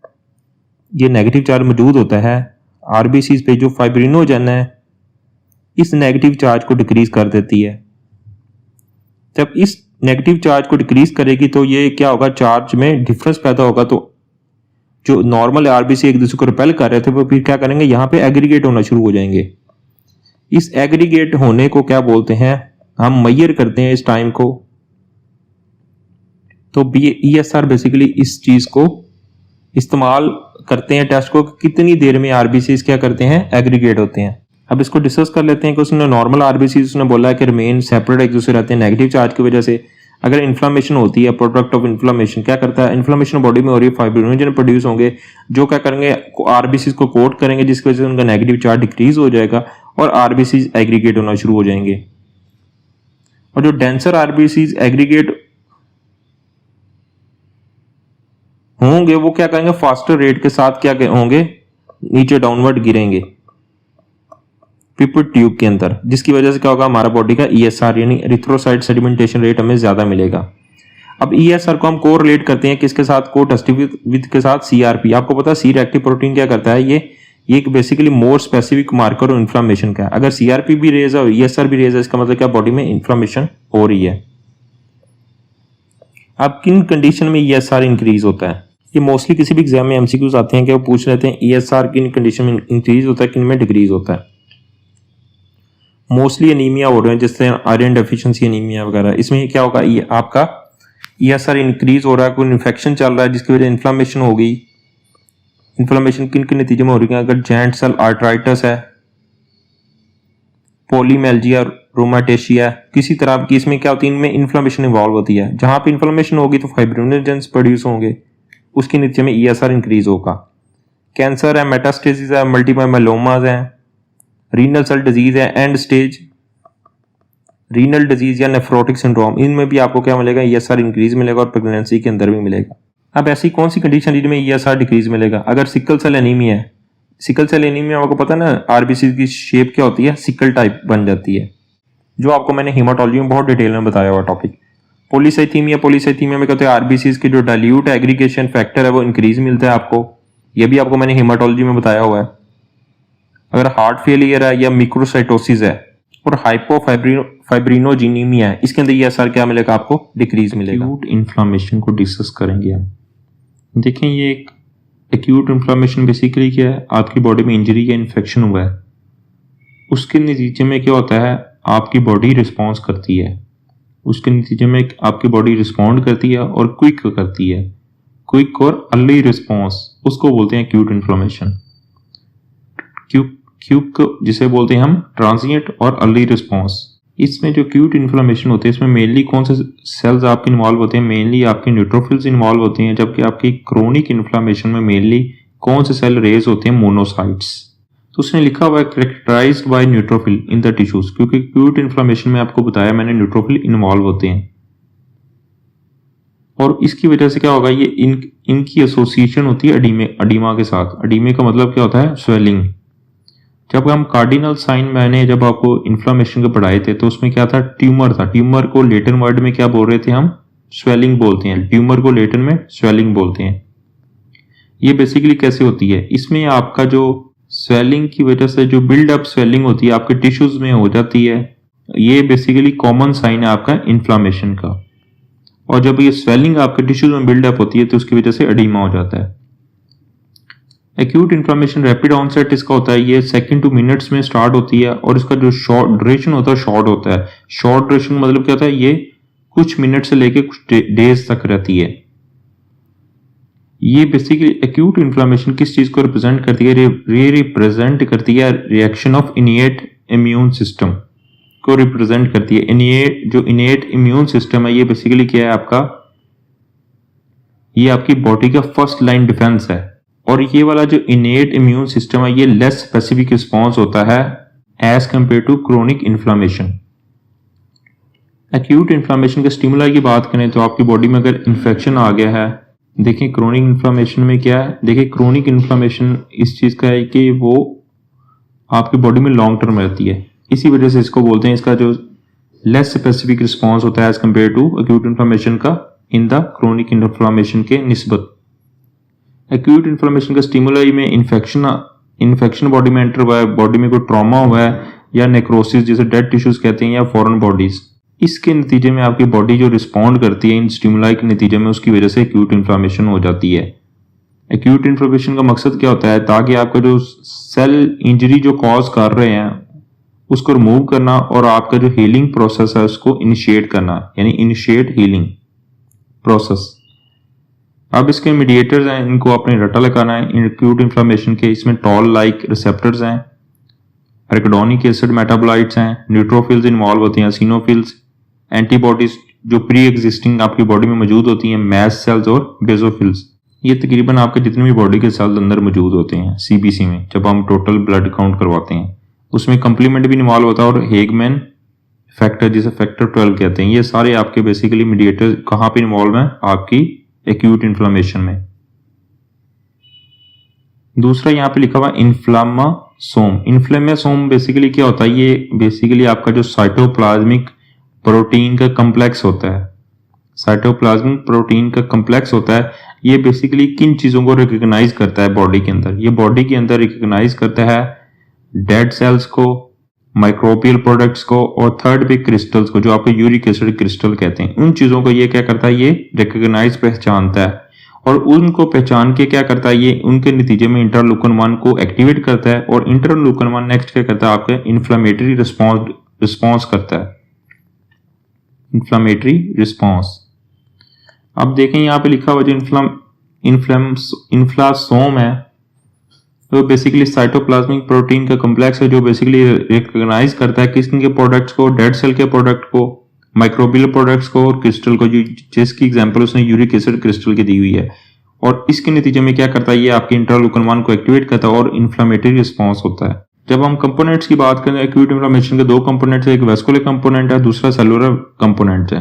ये नेगेटिव चार्ज मौजूद होता है RBC पे, जो फाइब्रिनोजन है इस नेगेटिव चार्ज को डिक्रीज कर देती है। जब इस नेगेटिव चार्ज को डिक्रीज करेगी तो ये क्या होगा, चार्ज में डिफरेंस पैदा होगा। तो जो नॉर्मल RBC एक दूसरे को रिपेल कर रहे थे वो फिर क्या करेंगे, यहाँ पे एग्रीगेट होना शुरू हो जाएंगे। इस एग्रीगेट होने को क्या बोलते हैं, हम मेजर करते हैं इस टाइम को। तो ESR बेसिकली इस चीज को इस्तेमाल करते हैं टेस्ट को, कितनी देर में RBCs क्या करते हैं, एग्रीगेट होते हैं। अब इसको डिस्कस कर लेते हैं कि उसने नॉर्मल RBCs उसने बोला है कि रिमेन सेपरेट, एक दूसरे रहते हैं नेगेटिव चार्ज की वजह से। अगर इन्फ्लामेशन होती है, प्रोडक्ट ऑफ इन्फ्लामेशन क्या करता है, इन्फ्लामेशन बॉडी में हो रही है, फाइब्रिनोजन प्रोड्यूस होंगे जो क्या करेंगे, RBCs को कोट करेंगे, जिसकी वजह से उनका नेगेटिव चार्ज डिक्रीज हो जाएगा और RBCs एग्रीगेट होना शुरू हो जाएंगे। और जो डेंसर RBCs एग्रीगेट होंगे वो क्या करेंगे, फास्टर रेट के साथ क्या होंगे, नीचे डाउनवर्ड गिरेंगे पिपेट ट्यूब के अंदर, जिसकी वजह से क्या होगा, हमारा बॉडी का ESR यानी एरिथ्रोसाइट सेडिमेंटेशन रेट हमें ज्यादा मिलेगा। अब ESR को हम को रिलेट करते हैं किसके साथ, को टेस्टिव विद के साथ CRP। आपको पता है C रिएक्टिव प्रोटीन क्या करता है, ये एक बेसिकली मोर स्पेसिफिक मार्कर और इन्फ्लामेशन का है। अगर CRP भी रेज है और ESR भी रेज है, इसका मतलब क्या बॉडी में इन्फ्लामेशन हो रही है। अब किन कंडीशन में ESR इंक्रीज होता है, ये मोस्टली किसी भी एग्जाम में MCQs आते हैं कि वो पूछ लेते हैं ESR किन कंडीशन में इंक्रीज होता है, किन में डिक्रीज होता है। मोस्टली एनीमिया हो रहे हैं, जैसे आयरन डेफिशिएंसी एनीमिया वगैरह, इसमें क्या होगा, ये आपका ESR इंक्रीज हो रहा है, कोई इन्फेक्शन चल रहा है जिसकी वजह इन्फ्लामेशन हो गई। इन्फ्लामेशन किन के नतीजे में हो रही है, अगर जॉइंट सेल आर्थराइटिस है, पॉलीमेल्जिया, रोमाटेशिया, किसी तरह की, इसमें क्या होती है, इनमें इन्फ्लामेशन इन्वॉल्व होती है। जहां पे इन्फ्लामेशन होगी तो फाइब्रिनोजेंस प्रोड्यूस होंगे, उसके नतीजे में ESR इंक्रीज होगा। कैंसर है, मेटास्टेसिस है, मल्टीपल माइलोमास है, रीनल सेल डिजीज है, एंड स्टेज रीनल डिजीज या नेफ्रोटिक सिंड्रोम, इनमें भी आपको क्या मिलेगा, ESR इंक्रीज मिलेगा और प्रेगनेंसी के अंदर भी मिलेगा। अब ऐसी कौन सी कंडीशन जिनमें ESR डिक्रीज मिलेगा, अगर सिकल सेल एनीमिया है, सिकल सेल एनीमिया आपको पता है ना, RBC की शेप क्या होती है, सिकल टाइप बन जाती है, जो आपको मैंने हेमाटोलॉजी में बहुत डिटेल में बताया हुआ टॉपिक। पॉलीसाइथीमिया में कहते हैं RBCs के जो डाइल्यूट एग्रीगेशन फैक्टर है वो इंक्रीज मिलता है आपको, ये भी आपको मैंने हेमाटोलॉजी में बताया हुआ है। अगर हार्ट फेलियर है या मिक्रोसाइटोसिस है और हाइपोफाइब्रिनोजेनीमिया है, इसके अंदर ESR क्या मिलेगा आपको, डिक्रीज मिलेगा। एक्यूट इन्फ्लामेशन को डिस्कस करेंगे हम। देखें, ये एक एक्यूट इन्फ्लामेशन बेसिकली क्या है, आपकी बॉडी में इंजरी या इन्फेक्शन हुआ है, उसके नतीजे में क्या होता है, आपकी बॉडी रिस्पॉन्स करती है, उसके नतीजे में आपकी बॉडी रिस्पॉन्ड करती है और क्विक करती है, क्विक और अर्ली रिस्पॉन्स, उसको बोलते हैं एक्यूट इन्फ्लामेशन। क्यूक जिसे बोलते हैं हम ट्रांजिएंट और अर्ली रिस्पॉन्स। इसमें जो एक्यूट इन्फ्लामेशन होते हैं, इसमें मेनली कौन से सेल्स आपके इन्वॉल्व होते हैं, मेनली आपके न्यूट्रोफिल्स इन्वॉल्व होते हैं, जबकि आपकी क्रोनिक इन्फ्लामेशन में मेनली कौन से सेल रेज होते हैं, मोनोसाइट्स। तो उसने लिखा हुआ है characterised by neutrophil in the tissues, क्योंकि एक्यूट इन्फ्लामेशन में आपको बताया मैंने न्यूट्रोफिल इन्वॉल्व होते हैं और इसकी वजह से क्या होगा, ये इनकी एसोसिएशन होती है अडीमा के साथ। अडीमे का मतलब क्या होता है, स्वेलिंग। जब हम कार्डिनल साइन मैंने जब आपको इन्फ्लामेशन को पढ़ाए थे तो उसमें क्या था, ट्यूमर था। ट्यूमर को लेटिन वर्ड में क्या बोल रहे थे हम, स्वेलिंग बोलते हैं। ट्यूमर को लेटिन में स्वेलिंग बोलते हैं। ये बेसिकली कैसे होती है, इसमें आपका जो स्वेलिंग की वजह से जो बिल्डअप स्वेलिंग होती है आपके टिश्यूज में हो जाती है, ये बेसिकली कॉमन साइन है आपका इन्फ्लामेशन का। और जब ये स्वेलिंग आपके टिश्यूज में बिल्डअप होती है तो उसकी वजह से एडिमा हो जाता है। एक्यूट इन्फ्लामेशन रैपिड ऑनसेट इसका होता है, ये सेकंड टू मिनट्स में स्टार्ट होती है और इसका जो शॉर्ट ड्यूरेशन होता है शॉर्ट होता है। शॉर्ट ड्यूरेशन मतलब क्या होता है, ये कुछ मिनट से लेके कुछ डेज तक रहती है। ये बेसिकली एक्यूट इन्फ्लामेशन किस चीज को रिप्रेजेंट करती है, ये रिप्रेजेंट करती है रिएक्शन ऑफ इनिएट इम्यून सिस्टम को रिप्रेजेंट करती है। इनिएट इम्यून सिस्टम है, ये बेसिकली क्या है आपका, ये आपकी बॉडी का फर्स्ट लाइन डिफेंस है। और ये वाला जो इनेट इम्यून सिस्टम है ये लेस स्पेसिफिक रिस्पॉन्स होता है as compare to chronic inflammation. Acute inflammation के स्टिमुलाई की बात करें तो आपकी बॉडी में अगर इन्फेक्शन आ गया है, देखिए क्रोनिक इन्फ्लामेशन में क्या है, देखिए क्रोनिक इन्फ्लामेशन इस चीज का है कि वो आपकी बॉडी में लॉन्ग टर्म रहती है, इसी वजह से इसको बोलते हैं, इसका जो लेस स्पेसिफिक रिस्पॉन्स होता है as compare to acute inflammation का इन द क्रोनिक इन्फ्लामेशन के निस्बत। एक्यूट इन्फ्लामेशन का स्टिमुलाई में इन्फेक्शन बॉडी में एंटर हुआ है, बॉडी में कोई ट्रॉमा हुआ है या नेक्रोसिस जिसे डेड टिश्यूज कहते हैं या फॉरेन बॉडीज, इसके नतीजे में आपकी बॉडी जो रिस्पॉन्ड करती है इन स्टिमुलाई के नतीजे में, उसकी वजह से एक्यूट इन्फ्लामेशन हो जाती है। एक्यूट इन्फ्लामेशन का मकसद क्या होता है, ताकि आपका जो सेल इंजरी जो कॉज कर रहे हैं उसको रिमूव करना और आपका जो हीलिंग प्रोसेस है उसको इनिशिएट करना, यानी इनिशिएट हीलिंग प्रोसेस। अब इसके मीडिएटर्स हैं, इनको आपने रटा लगाना है एक्यूट इन्फ्लामेशन के। इसमें टॉल लाइक रिसेप्टर्स हैं, एराकिडोनिक एसिड मेटाबोलाइट्स हैं, न्यूट्रोफिल्स इन्वॉल्व होती हैं, एसिनोफिल्स, एंटीबॉडीज जो प्री एग्जिस्टिंग आपकी बॉडी में मौजूद होती हैं, मैस्ट सेल्स और बेसोफिल्स। ये तकरीबन आपके जितने भी बॉडी के सेल्स अंदर मौजूद होते हैं सीबीसी में, जब हम टोटल ब्लड काउंट करवाते हैं उसमें कंप्लीमेंट भी इन्वॉल्व होता है और हेगमैन फैक्टर जिसे फैक्टर 12 कहते हैं। ये सारे आपके बेसिकली मीडिएटर कहाँ पे इन्वॉल्व हैं, आपकी एक्यूट इन्फ्लामेशन में। दूसरा यहाँ पे लिखा हुआ इन्फ्लामासोम। इन्फ्लामासोम बेसिकली क्या होता है, ये बेसिकली आपका जो साइटोप्लाज्मिक प्रोटीन का कम्प्लेक्स होता है, साइटोप्लाज्मिक प्रोटीन का कम्प्लेक्स होता है। ये बेसिकली किन चीजों को रिकॉग्नाइज करता है बॉडी के अंदर, ये बॉडी के अंदर रिकॉग्नाइज करता है डेड सेल्स को, माइक्रोबियल प्रोडक्ट्स को और थर्ड पे क्रिस्टल्स को, जो आपको यूरिक एसिड क्रिस्टल कहते हैं। उन चीजों को ये क्या करता है, ये रिकॉग्नाइज पहचानता है और उनको पहचान के क्या करता है, ये उनके नतीजे में इंटरलूकन 1 को एक्टिवेट करता है और इंटरलूकन 1 नेक्स्ट क्या करता है, आपका इन्फ्लामेटरी रिस्पॉन्स करता है, इन्फ्लामेटरी रिस्पॉन्स। अब देखें यहाँ पे लिखा हुआ जो इन्फ्लासोम है तो बेसिकली साइटोप्लाज्मिक प्रोटीन का कम्प्लेक्स है जो बेसिकली रिकॉग्नाइज करता है किसके प्रोडक्ट्स को, डेड सेल के प्रोडक्ट को, माइक्रोबियल प्रोडक्ट्स को और क्रिस्टल को, जिसकी एग्जांपल उसने यूरिक एसिड क्रिस्टल की दी हुई है। और इसके नतीजे में क्या करता है, ये आपके इंटरलूकन 1 को एक्टिवेट करता है और इन्फ्लामेटरी रिस्पॉन्स होता है। जब हम कंपोनेंट्स की बात करें, एक्यूट इन्फ्लामेशन के 2 कंपोनेंट्स है, एक वेस्कुलर कंपोनेंट है, दूसरा सेलुलर कंपोनेंट है।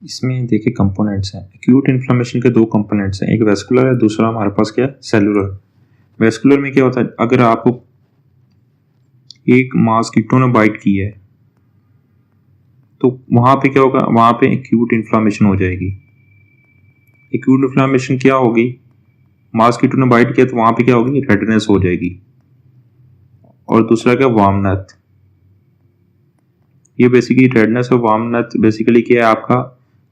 इसमें देखिए कंपोनेंट्स हैं, एक्यूट इन्फ्लामेशन के 2 कंपोनेंट्स हैं, एक वेस्कुलर है, दूसरा हमारे पास क्या है, सेलुलर। वेस्कुलर में क्या होता है, अगर आपको एक मॉस्किटो ने बाइट की है तो वहां पे क्या होगा, वहां पे एक्यूट इन्फ्लामेशन हो जाएगी। एक्यूट इन्फ्लामेशन क्या होगी, मॉस्किटो ने बाइट किया तो वहां पे क्या होगी, रेडनेस हो जाएगी। और दूसरा क्या, वार्मनेस। ये बेसिकली रेडनेस और वार्मनेस बेसिकली क्या है, आपका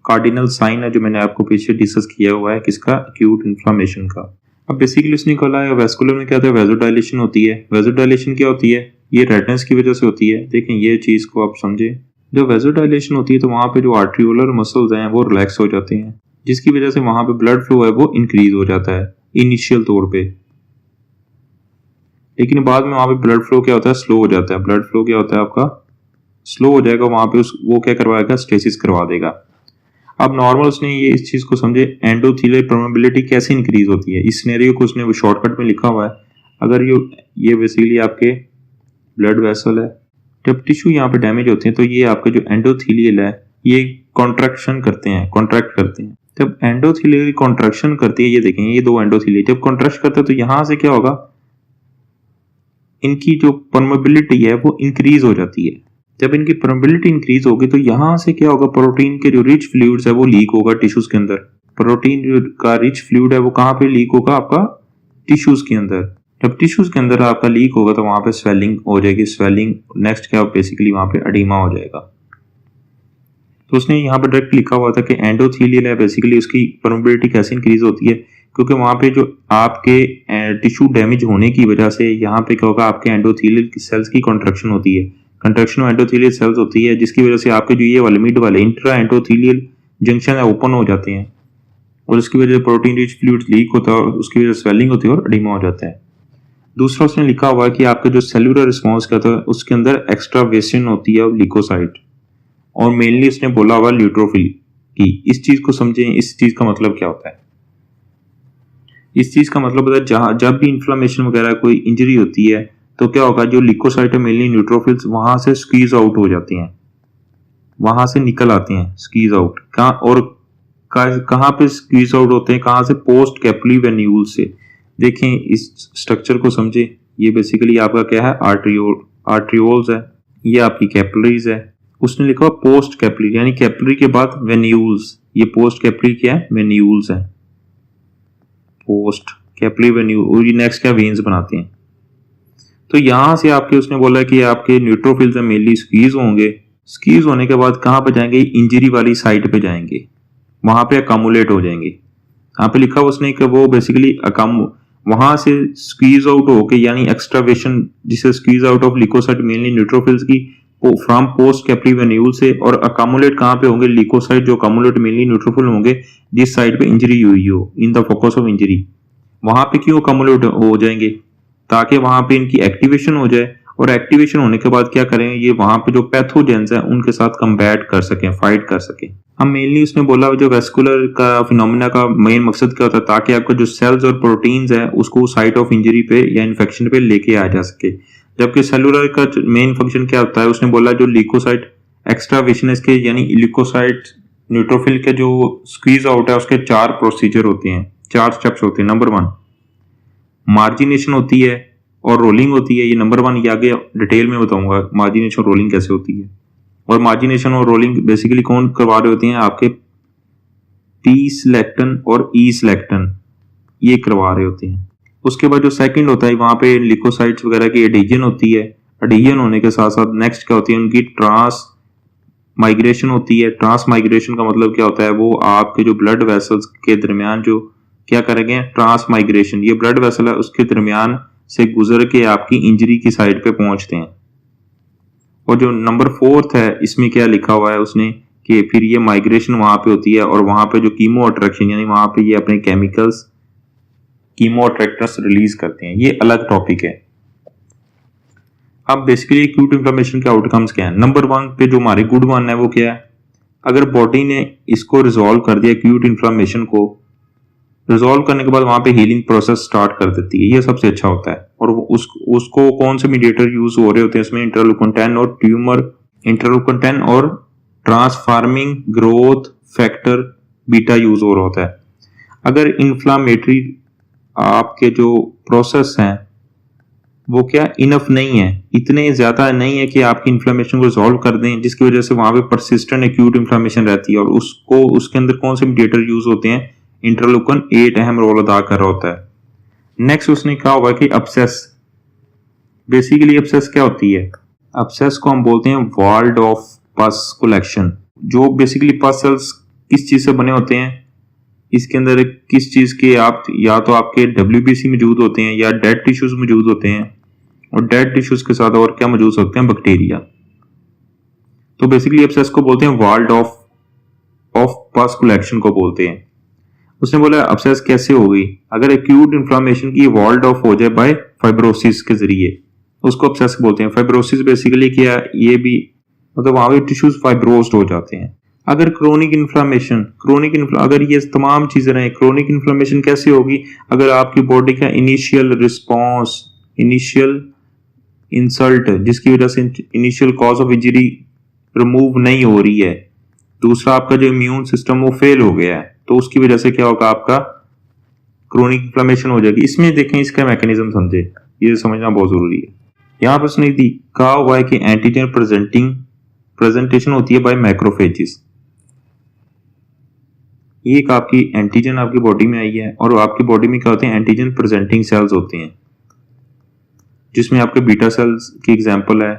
कार्डिनल साइन है जो मैंने आपको पीछे डिस्कस किया हुआ है किसका, एक्यूट इन्फ्लामेशन का। अब बेसिकली उसने खोला है वेस्कुलर में क्या होता है, वेजोडाइलेशन होती है। वेजोडाइलेशन क्या होती है, ये रेडनेस की वजह से होती है। देखें ये चीज को आप समझे, जब वेजोडाइलेशन होती है तो वहां पे जो आर्ट्रियोलर मसल्स हैं वो रिलैक्स हो जाते हैं, जिसकी वजह से वहां पे ब्लड फ्लो है वो इंक्रीज हो जाता है इनिशियल तौर पे। लेकिन बाद में वहां पे ब्लड फ्लो क्या होता है, स्लो हो जाता है। ब्लड फ्लो क्या होता है आपका, स्लो हो जाएगा, वहां पे वो क्या करवाएगा, स्टेसिस करवा देगा। अब नॉर्मल उसने ये इस चीज को समझे, एंडोथेलियल परमेबिलिटी कैसे इंक्रीज होती है, इस सिनेरियो को उसने शॉर्टकट में लिखा हुआ है। अगर ये बेसिकली आपके ब्लड वेसल है, जब टिश्यू यहाँ पे डैमेज होते हैं तो ये आपके जो एंडोथेलियल है ये कॉन्ट्रैक्शन करते हैं, कॉन्ट्रैक्ट करते हैं। जब एंडोथेलियल कॉन्ट्रैक्शन करती है, ये देखें ये 2 एंडोथेलियल जब कॉन्ट्रैक्ट करते हैं तो यहां से क्या होगा, इनकी जो परमेबिलिटी है वो इंक्रीज हो जाती है। जब इनकी परमेबिलिटी इंक्रीज होगी तो यहां से क्या होगा, प्रोटीन के जो रिच फ्लूइड्स है वो लीक होगा टिश्यूज के अंदर। प्रोटीन जो का रिच फ्लूइड है वो कहां पे लीक होगा, आपका टिश्यूज के अंदर। जब टिश्यूज के अंदर आपका लीक होगा तो वहां पे स्वेलिंग हो जाएगी, स्वेलिंग नेक्स्ट क्या बेसिकली वहां पे एडिमा हो जाएगा। तो उसने यहाँ पे डायरेक्ट लिखा हुआ था कि एंडोथीलियल है, बेसिकली उसकी परमेबिलिटी कैसे इंक्रीज होती है, क्योंकि वहां पे जो आपके टिश्यू डैमेज होने की वजह से यहाँ पे क्या होगा, आपके एंडोथीलियल सेल्स की कंट्रक्शन होती है, कंट्रक्शन ऑफ एंडोथीलियल सेल्स होती है, जिसकी वजह से आपके जो ये वाले मिड वाले इंट्रा एंडोथीलियल जंक्शन है ओपन हो जाते हैं और उसकी वजह से प्रोटीन रिच फ्लूइड लीक होता है और उसकी वजह से स्वेलिंग होती है और एडिमा हो जाता है। दूसरा उसने लिखा हुआ है कि आपका जो सेलुलर रिस्पॉन्स क्या होता है उसके अंदर एक्स्ट्रावेशन होती है लिकोसाइट, और मेनली उसने बोला हुआ ल्यूट्रोफिल की। इस चीज को समझें, इस चीज का मतलब क्या होता है। इस चीज का मतलब होता है जहां जब भी इन्फ्लामेशन वगैरह कोई इंजरी होती है तो क्या होगा, जो लिकोसाइट है मेनली न्यूट्रोफिल्स वहां से स्क्वीज आउट हो जाती हैं, वहां से निकल आते हैं स्क्वीज आउट। कहां पे स्क्वीज आउट होते हैं, कहां से, पोस्ट कैपिलरी वेन्यूल से। देखें इस स्ट्रक्चर को समझे, ये बेसिकली आपका क्या है, आर्ट्रियोल्स है, ये आपकी कैपिलरीज है। उसने लिखा पोस्ट कैपिलरी यानी कैपिलरी के बाद वेन्यूल्स, ये पोस्ट कैपिलरी क्या है, वेन्यूल्स है, पोस्ट कैपिलरी वेन्यूल, और ये नेक्स्ट क्या वेन्स बनाते हैं। तो यहां से आपके उसने बोला कि आपके न्यूट्रोफिल्स मेनली स्क्वीज होंगे, स्क्वीज होने के बाद कहां पे जाएंगे, इंजरी वाली साइट पे जाएंगे, वहां पे अकामुलेट हो जाएंगे। यहाँ पे लिखा उसने कि वो बेसिकली वहां से स्क्वीज आउट होके यानी एक्स्ट्रावेशन, जिसे squeeze out of leucocyte mainly neutrophils की फ्रॉम पोस्ट कैपिलरी वेन्यूल से, और अकामुलेट कहां पे होंगे, लिकोसाइट जो अकामुलेट मेनली न्यूट्रोफिल होंगे जिस साइड पे इंजरी हुई हो, in the focus of injury. वहां पे क्यों अकामुलेट हो जाएंगे, ताकि वहां पे इनकी एक्टिवेशन हो जाए, और एक्टिवेशन होने के बाद क्या करें, ये वहां पे जो पैथोजेंस हैं उनके साथ कंबैट कर सकें, फाइट कर सकें। हम मेनली उसने बोला जो वेस्कुलर का फिनोमेना का मेन मकसद क्या होता है, ताकि आपको जो सेल्स और प्रोटीन्स है उसको साइट ऑफ इंजरी पे या इन्फेक्शन पे लेके आ जा सके। जबकि सेलुलर का मेन फंक्शन क्या होता है, उसने बोला जो लिकोसाइट एक्स्ट्रावेशन है इसके, यानी लिकोसाइट न्यूट्रोफिल के जो स्क्वीज आउट है उसके 4 प्रोसीजर होते हैं, 4 स्टेप्स होते हैं। नंबर 1 मार्जिनेशन होती है और रोलिंग होती है, ये नंबर 1, ये आगे डिटेल में बताऊंगा मार्जिनेशन और रोलिंग कैसे होती है। और मार्जिनेशन और रोलिंग बेसिकली कौन करवा रहे होते हैं, आपके पी सिलेक्टन और ई सिलेक्टन, ये करवा रहे होते हैं। उसके बाद जो सेकंड होता है वहां पे लिकोसाइट्स वगैरह की एडिजन होती है, एडिजन होने के साथ साथ नेक्स्ट क्या होती है, उनकी ट्रांस माइग्रेशन होती है। ट्रांस माइग्रेशन का मतलब क्या होता है, वो आपके जो ब्लड वेसल्स के दरमियान जो क्या करेंगे, ट्रांस माइग्रेशन, ये ब्लड वेसल है उसके दरमियान से गुजर के आपकी इंजरी की साइड पे पहुंचते हैं। और जो नंबर 4 है इसमें क्या लिखा हुआ है उसने, कि फिर ये माइग्रेशन वहां पे होती है और वहां पे जो कीमो अट्रैक्शन यानी वहां पे ये अपने केमिकल्स कीमो अट्रैक्टर्स रिलीज करते हैं, ये अलग टॉपिक है। अब बेसिकली एक्यूट इन्फ्लेमेशन के आउटकम्स क्या है। नंबर 1 पे जो हमारे गुड वन है वो क्या है, अगर बॉडी ने इसको रिजॉल्व कर दिया, एक्यूट इन्फ्लेमेशन को रिजॉल्व करने के बाद वहां पे हीलिंग प्रोसेस स्टार्ट कर देती है, ये सबसे अच्छा होता है। और उसको कौन से मीडिएटर यूज हो रहे होते हैं इसमें, इंटरलूकन 10 और ट्यूमर, इंटरलूकन 10 और transforming growth factor beta use हो रहा होता है। अगर इन्फ्लामेटरी आपके जो प्रोसेस हैं वो क्या इनफ नहीं है, इतने ज्यादा नहीं है कि आपकी इन्फ्लेमेशन को रिजॉल्व कर दें, जिसकी वजह से वहां पे परसिस्टेंट एक्यूट इन्फ्लेमेशन रहती है। और उसके अंदर कौन से मीडिएटर यूज होते हैं, इंटरलूकन 8 अहम रोल अदा कर रहा होता है। नेक्स्ट उसने कहा हुआ कि अपसेस, बेसिकली अपसेस क्या होती है, अपसेस को हम बोलते हैं वॉल्ड ऑफ पस कलेक्शन। जो बेसिकली पस सेल्स किस चीज से बने होते हैं, इसके अंदर किस चीज के आप या तो आपके WBC मौजूद होते हैं या डेड टिश्यूज मौजूद होते हैं, और डेड टिश्यूज के साथ और क्या मौजूद होते हैं, बैक्टीरिया। तो बेसिकली अपसेस को बोलते हैं वॉल्ड ऑफ पस कलेक्शन को बोलते हैं। उसने बोला अपसेस कैसे होगी, अगर एक्यूट इन्फ्लेमेशन की वॉल्ड ऑफ हो जाए बाय फाइब्रोसिस के जरिए, उसको अपसेस बोलते हैं। फाइब्रोसिस बेसिकली क्या, ये भी मतलब वहां पे टिश्यूज फाइब्रोस्ड हो जाते हैं। अगर क्रोनिक इन्फ्लेमेशन, अगर ये तमाम चीजें रहे, क्रोनिक इन्फ्लेमेशन कैसे होगी, अगर आपकी बॉडी का इनिशियल रिस्पॉन्स, इनिशियल इंसल्ट जिसकी वजह से initial cause of injury remove नहीं हो रही है, दूसरा आपका जो इम्यून सिस्टम वो फेल हो गया है, तो उसकी वजह से क्या होगा, आपका क्रोनिक इन्फ्लेमेशन हो जाएगी। इसमें देखें इसका मैकेनिज्म समझे, ये समझना बहुत जरूरी है। यहाँ पर उसने कहा हुआ है कि एंटीजन प्रेजेंटेशन होती है बाय मैक्रोफेजेस। ये एक आपकी एंटीजन आपकी बॉडी में आई है और आपकी बॉडी में क्या होते हैं, एंटीजन प्रेजेंटिंग सेल्स होते हैं। जिसमें आपके बीटा सेल्स की एग्जांपल है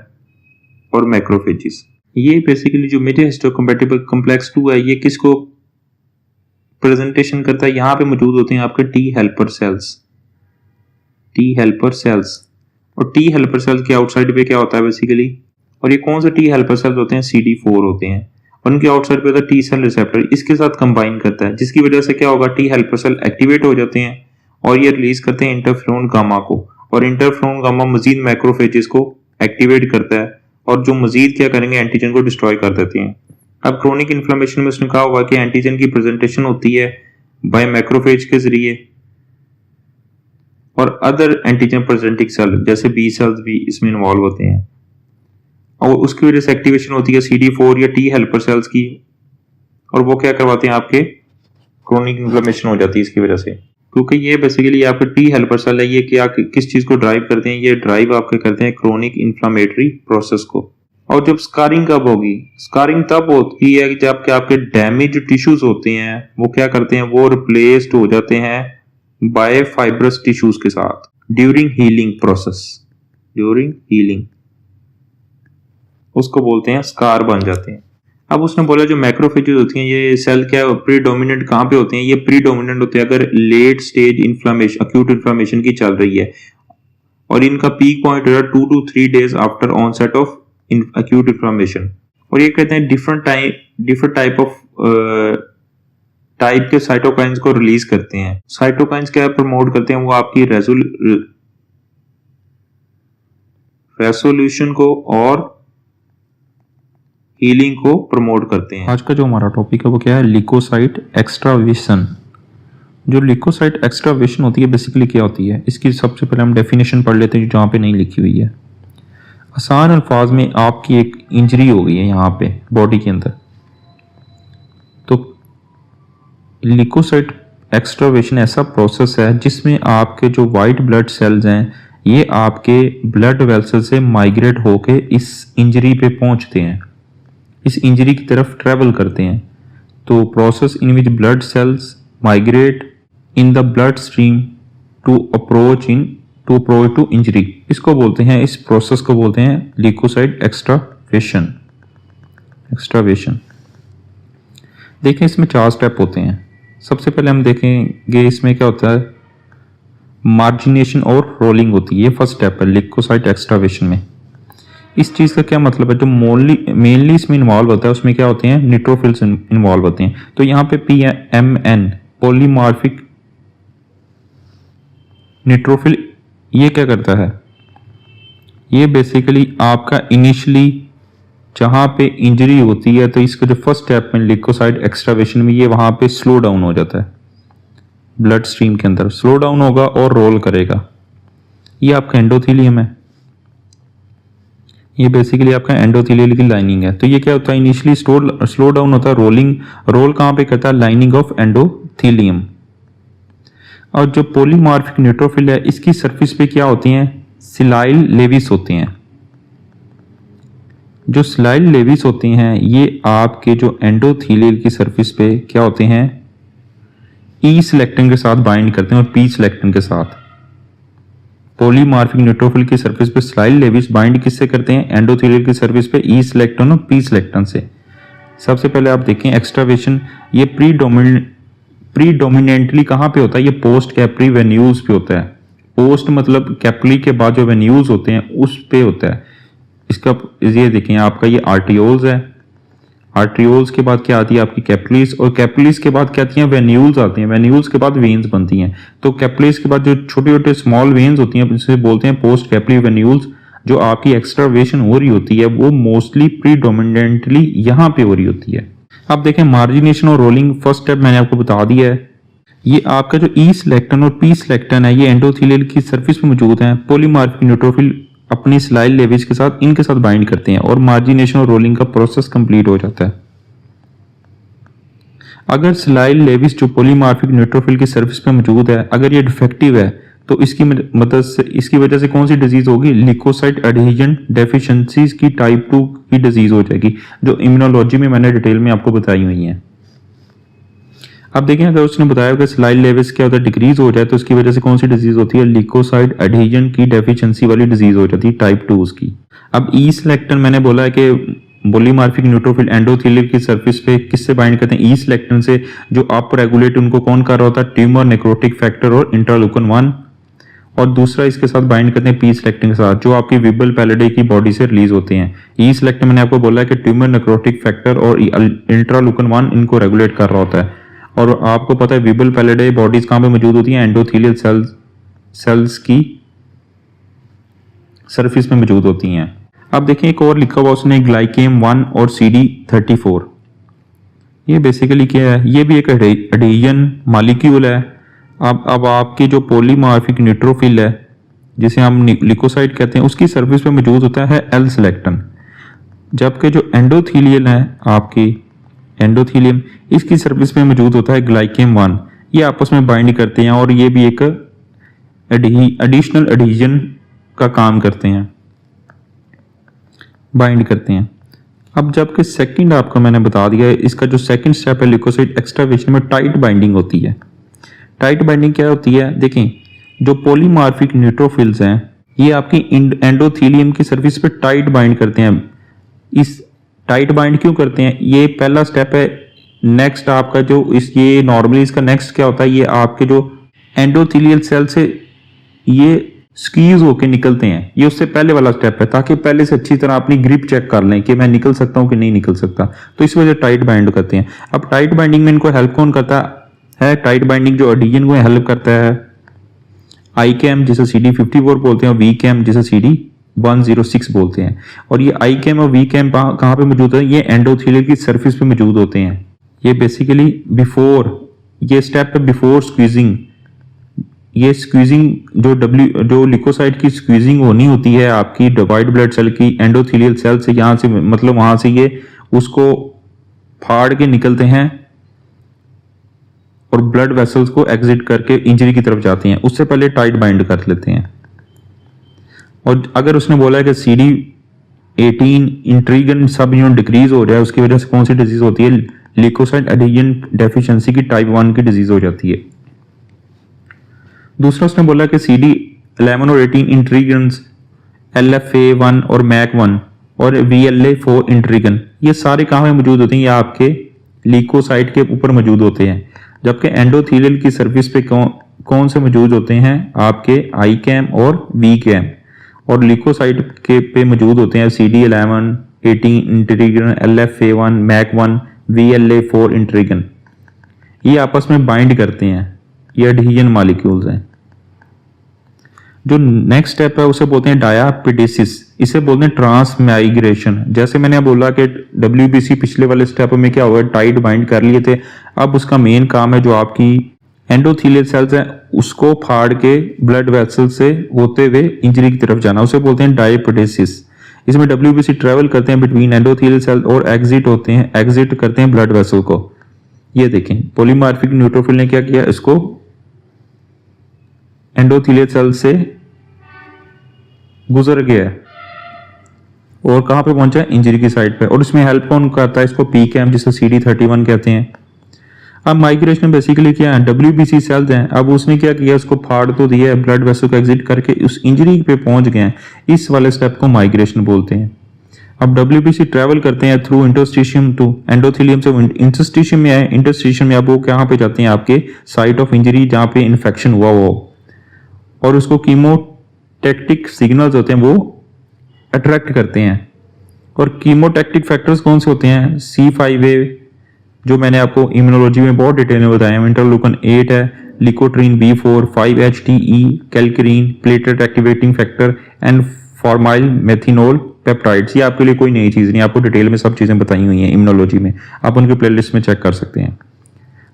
और मैक्रोफेजेस। ये बेसिकली जो मीडिया हिस्टोकम्पैटिबल कॉम्प्लेक्स 2 है, ये किसको प्रेजेंटेशन करता है? यहाँ पे मौजूद होते हैं आपके T helper sales, T helper sales. और टी हेल्पर सेल्स के आउटसाइड पे क्या होता है बेसिकली, और ये कौन से टी हेल्पर सेल्स होते हैं? CD4 होते हैं। और उनके आउटसाइड पे होता है टी सेल रिसेप्टर, इसके साथ कंबाइन करता है, जिसकी वजह से क्या होगा, टी हेल्पर सेल एक्टिवेट हो जाते हैं और ये रिलीज करते हैं इंटरफ्रोन गामा को, और इंटरफ्रोन गामा मजीद मैक्रोफेजेस को एक्टिवेट करता है और जो मजीद क्या करेंगे, एंटीजन को डिस्ट्रॉय कर देते हैं। अब क्रोनिक इन्फ्लेमेशन में उसने कहा हुआ कि एंटीजन की प्रेजेंटेशन होती है बाय मैक्रोफेज के जरिए, और अदर एंटीजन प्रेजेंटिंग सेल जैसे बी सेल्स भी इसमें इन्वॉल्व होते हैं, और उसकी वजह से एक्टिवेशन होती है CD4 या टी हेल्पर सेल्स की, और वो क्या करवाते हैं, आपके क्रोनिक इन्फ्लेमेशन हो जाती है इसकी वजह से। क्योंकि ये बेसिकली आपके टी हेल्पर सेल है, ये क्या किस चीज को ड्राइव करते हैं? ये ड्राइव आपके करते हैं क्रोनिक इन्फ्लामेटरी प्रोसेस को। और जब स्कारिंग कब होगी? स्कारिंग तब होती है कि जब आपके डैमेज टिश्यूज होते हैं वो क्या करते हैं, वो रिप्लेस्ड हो जाते हैं बाय फाइब्रस टिश्यूज के साथ during healing process. During healing उसको बोलते हैं स्कार बन जाते हैं। अब उसने बोला जो मैक्रोफेजेस होती हैं ये सेल क्या प्रीडोमिनेंट कहाँ पे होते हैं? ये प्रीडोमिनेंट होते हैं अगर late stage inflammation, acute inflammation की चल रही है, और इनका पीक पॉइंट होगा 2 to 3 days after onset of acute inflammation. और ये कहते हैं डिफरेंट टाइप के साइटोकाइंस को रिलीज करते हैं। साइटोकाइंस क्या प्रमोट करते हैं? वो आपकी रेसोल्यूशन को और हीलिंग को प्रमोट करते हैं। आज का जो हमारा टॉपिक है वो क्या है? ल्यूकोसाइट एक्स्ट्रावेशन। जो ल्यूकोसाइट एक्स्ट्रावेशन होती है बेसिकली क्या होती है, इसकी सबसे पहले हम डेफिनेशन पढ़ लेते हैं जहाँ पे नहीं लिखी हुई है। आसान अल्फाज में आपकी एक इंजरी हो गई है यहाँ पे बॉडी के अंदर, तो ल्यूकोसाइट एक्स्ट्रावेशन ऐसा प्रोसेस है जिसमें आपके जो वाइट ब्लड सेल्स हैं ये आपके ब्लड वेसल से माइग्रेट होके इस इंजरी पे पहुंचते हैं, इस इंजरी की तरफ ट्रेवल करते हैं। तो process in which blood cells migrate in the blood stream to approach to injury, इसको बोलते हैं, इस प्रोसेस को बोलते हैं ल्यूकोसाइट एक्स्ट्रावेशन। देखें इसमें 4 स्टेप होते हैं। सबसे पहले हम देखेंगे इसमें क्या होता है, मार्जिनेशन और रोलिंग होती है। ये फर्स्ट स्टेप है ल्यूकोसाइट एक्स्ट्रावेशन में। इस चीज़ का क्या मतलब है? जो मेनली इसमें इन्वॉल्व होता है उसमें क्या होते हैं, न्यूट्रोफिल्स इन्वॉल्व होते हैं। तो यहाँ पे PMN पॉलीमॉर्फिक न्यूट्रोफिल ये क्या करता है, ये बेसिकली आपका इनिशियली जहाँ पे इंजरी होती है तो इसका जो फर्स्ट स्टेप में ल्यूकोसाइट एक्स्ट्रावेशन में ये वहाँ पे स्लो डाउन हो जाता है, ब्लड स्ट्रीम के अंदर स्लो डाउन होगा और रोल करेगा। ये आपका एंडोथेलियम है, ये बेसिकली आपका एंडोथेलियल की लाइनिंग है। तो ये क्या होता है, इनिशियली स्लो डाउन होता है, रोल कहाँ पे करता है, लाइनिंग ऑफ एंडोथेलियम। और जो पॉलीमॉर्फिक न्यूट्रोफिल है इसकी सरफेस पे क्या होती हैं, सिलाइल लेविस होते हैं। जो सिलाइल लेविस होते हैं ये आपके जो एंडोथेलियल की सरफेस पे क्या होते हैं, ई सिलेक्टिन के साथ बाइंड करते हैं और पी सिलेक्टिन के साथ। पॉलीमॉर्फिक न्यूट्रोफिल की सरफेस पे सिलाइल लेविस बाइंड किससे करते हैं, एंडोथेलियल की सरफेस पे ई सिलेक्टिन और पी सिलेक्टिन से। सबसे पहले आप देखें एक्स्ट्रावेशन, ये प्रीडोमिनेंटली कहाँ पे होता है, ये पोस्ट कैपरी वेन्यूल्स पे होता है। पोस्ट मतलब कैपरी के बाद जो वेन्यूल्स होते हैं उस पे होता है। इसका ये देखें आपका ये आर्टियोल्स है, आर्टियोल्स के बाद क्या आती है आपकी कैपिलरीज, और कैपिलरीज के बाद क्या आती हैं, वेन्यूल्स आती हैं, वेन्यूल्स के बाद वेन्स बनती हैं। तो कैपिलरीज के बाद जो छोटे छोटे स्मॉल वेन्स होती हैं जिसे बोलते हैं पोस्ट कैपिलरी वेन्यूल्स। जो आपकी एक्स्ट्रावेशन हो रही होती है वो मोस्टली प्रीडोमिनेंटली यहाँ पे हो रही होती है। अब देखें मार्जिनेशन और रोलिंग, फर्स्ट स्टेप मैंने आपको बता दिया है। ये आपका जो ई सिलेक्टन और पी सिलेक्टन है ये एंडोथेलियल की सरफेस पे मौजूद हैं। पॉलीमॉर्फिक न्यूट्रोफिल अपनी सिलाइल लेविस के साथ इनके साथ बाइंड करते हैं और मार्जिनेशन और रोलिंग का प्रोसेस कंप्लीट हो जाता है। अगर सिलाइल लेविस जो पॉलीमॉर्फिक न्यूट्रोफिल की सरफेस पे मौजूद है अगर ये डिफेक्टिव है तो इसकी वजह से कौन सी डिजीज होगी, ल्यूकोसाइट एडहेजन डेफिशिएंसीज की टाइप 2 की डिजीज हो जाएगी, जो इम्यूनोलॉजी में मैंने डिटेल में आपको बताई हुई है। अब देखें, अगर उसने बताया कि सलाइन लेवल्स क्या होता है, डिक्रीज हो जाए तो उसकी वजह से कौन सी डिजीज होती है, लिकोसाइड एडहेजन की डेफिशिएंसी वाली डिजीज हो जाती है, टाइप 2 उसकी। अब ई सिलेक्टन मैंने बोला है कि पॉलीमार्फिक न्यूट्रोफिल एंडोथेलियल की सरफेस पे किससे बाइंड करते हैं, ई सिलेक्टन से। जो अप रेगुलेट उनको कौन कर रहा होता है, ट्यूमर नेक्रोटिक फैक्टर और इंटरलूकन 1। और दूसरा इसके साथ बाइंड करते हैं पी सिलेक्टिंग के साथ, जो आपकी विबल पैलिडे की बॉडी से रिलीज होते हैं। ई सिलेक्ट मैंने आपको बोला है कि ट्यूमर नेक्रोटिक फैक्टर और इंटरलूकन 1 इनको रेगुलेट कर रहा होता है। और आपको पता है विबल पैलिडे बॉडीज कहाँ पे मौजूद होती हैं, एंडोथेलियल सेल्स की सरफेस में मौजूद होती हैं। अब देखिए एक और लिखा हुआ उसने, ग्लाइकेम 1 और CD34। ये बेसिकली क्या है, ये भी एक एडहेजन मॉलिक्यूल है। अब आपकी जो पॉलीमार्फिक न्यूट्रोफिल है जिसे हम लिकोसाइड कहते हैं, उसकी सरफेस पे मौजूद होता है एल सिलेक्टन। जबकि जो एंडोथीलियल है आपकी एंडोथीलियम, इसकी सरफेस पे मौजूद होता है ग्लाइकेम 1। ये आपस में बाइंड करते हैं और ये भी एक एडिशनल एडहेजन का काम करते हैं, बाइंड करते हैं। अब जबकि सेकंड आपको मैंने बता दिया है, इसका जो सेकंड स्टेप है लिकोसाइड एक्सट्रावेशन में टाइट बाइंडिंग होती है। टाइट बाइंडिंग क्या होती है, देखें जो पॉलीमार्फिक न्यूट्रोफिल्स हैं ये आपकी एंडोथीलियम की सरफेस पे टाइट बाइंड करते हैं। इस टाइट बाइंड क्यों करते हैं, ये पहला स्टेप है। नेक्स्ट आपका जो ये नॉर्मली इसका नेक्स्ट क्या होता है, ये आपके जो एंडोथीलियल सेल से ये स्क्वीज होके निकलते हैं, ये उससे पहले वाला स्टेप है, ताकि पहले से अच्छी तरह अपनी ग्रिप चेक कर लें कि मैं निकल सकता हूं कि नहीं निकल सकता। तो इस वजह टाइट बाइंड करते हैं। अब टाइट बाइंडिंग में इनको हेल्प कौन करता है, टाइट बाइंडिंग जो एडहेजन को हेल्प करता है आई कैम जिसे CD54 बोलते हैं और वी कैम जिसे CD106 बोलते हैं। और ये आई कैम और वी कैम कहाँ पे मौजूद है, ये एंडोथेलियल की सरफेस पे मौजूद होते हैं। ये बेसिकली ये स्टेप है बिफोर स्क्वीजिंग। ये स्क्वीजिंग जो लिकोसाइड की स्क्वीजिंग होनी होती है आपकी वाइट ब्लड सेल की एंडोथेलियल सेल से, यहाँ से मतलब वहां से ये उसको फाड़ के निकलते हैं और ब्लड वेसल्स को एग्जिट करके इंजरी की तरफ जाते हैं, उससे पहले टाइट बाइंड कर लेते हैं। और अगर उसने बोला है कि CD18 इंट्रीगन सब यूनिट डिक्रीज हो जाए, उसकी वजह से कौन सी डिजीज होती है, लिकोसाइड एडहेजन डेफिशिएंसी की टाइप 1 की डिजीज हो जाती है। दूसरा उसने बोला कि CD11 और 18 इंट्रीगन्स, LFA1 और MAC1 और VLA4 इंट्रीगन, ये सारे कहाँ में मौजूद होते हैं, ये आपके लिकोसाइड के ऊपर मौजूद होते हैं। जबकि एंडोथेलियल की सरफेस पे कौन से मौजूद होते हैं, आपके आई कैम और वी कैम। और लिकोसाइड के पे मौजूद होते हैं CD11, 18 इंट्रीगन, LFA1, MAC1, VLA4 इंट्रीगन। ये आपस में बाइंड करते हैं, ये एडहेजन मॉलिक्यूल्स हैं। जो नेक्स्ट स्टेप है उसे बोलते हैं डायापिडेसिस, इसे बोलते हैं ट्रांसमाइग्रेशन। जैसे मैंने बोला कि WBC पिछले वाले स्टेप में क्या हुआ, टाइट बाइंड कर लिए थे। अब उसका मेन काम है जो आपकी एंडोथेलियल सेल्स है उसको फाड़ के ब्लड वेसल से होते हुए इंजरी की तरफ जाना, उसे बोलते हैं डायापिडेसिस। इसमें WBC ट्रेवल करते हैं बिटवीन एंडोथेलियल सेल और एग्जिट करते हैं ब्लड वेसल को। ये देखें पॉलीमार्फिक न्यूट्रोफिल ने क्या किया, इसको एंडोथेलियल सेल से गुजर गया और कहां पे पहुंचा है, इंजरी की साइड पे। और इसमें हेल्प कौन करता है, इसको पी कैम जिसे CD31 कहते हैं। अब माइग्रेशन बेसिकली क्या है, WBC सेल्स हैं, अब उसने क्या किया, उसको फाड़ तो दिया है, ब्लड वेसल को एग्जिट करके उस इंजरी पे पहुंच गए हैं। इस वाले स्टेप को माइग्रेशन बोलते हैं। अब WBC ट्रेवल करते हैं थ्रू इंटरस्टिशियम टू एंडोथेलियम से इंटरस्टिशियम में आए, इंटरस्टिशियम में अब वो कहां पे जाते हैं, आपके साइट ऑफ इंजरी जहां पे इन्फेक्शन हुआ हो, और उसको कीमोटैक्टिक सिग्नल्स होते हैं वो अट्रैक्ट करते हैं। और कीमोटैक्टिक फैक्टर्स कौन से होते हैं, C5a जो मैंने आपको इम्यूनोलॉजी में बहुत डिटेल में बताया, इंटरलूकन 8 है, leukotriene B4, 5-HTE, kallikrein, platelet activating factor and formyl methionyl peptides. ये आपके लिए कोई नई चीज़ नहीं, आपको डिटेल में सब चीज़ें बताई हुई हैं इम्यूनोलॉजी में, आप उनके प्लेलिस्ट में चेक कर सकते हैं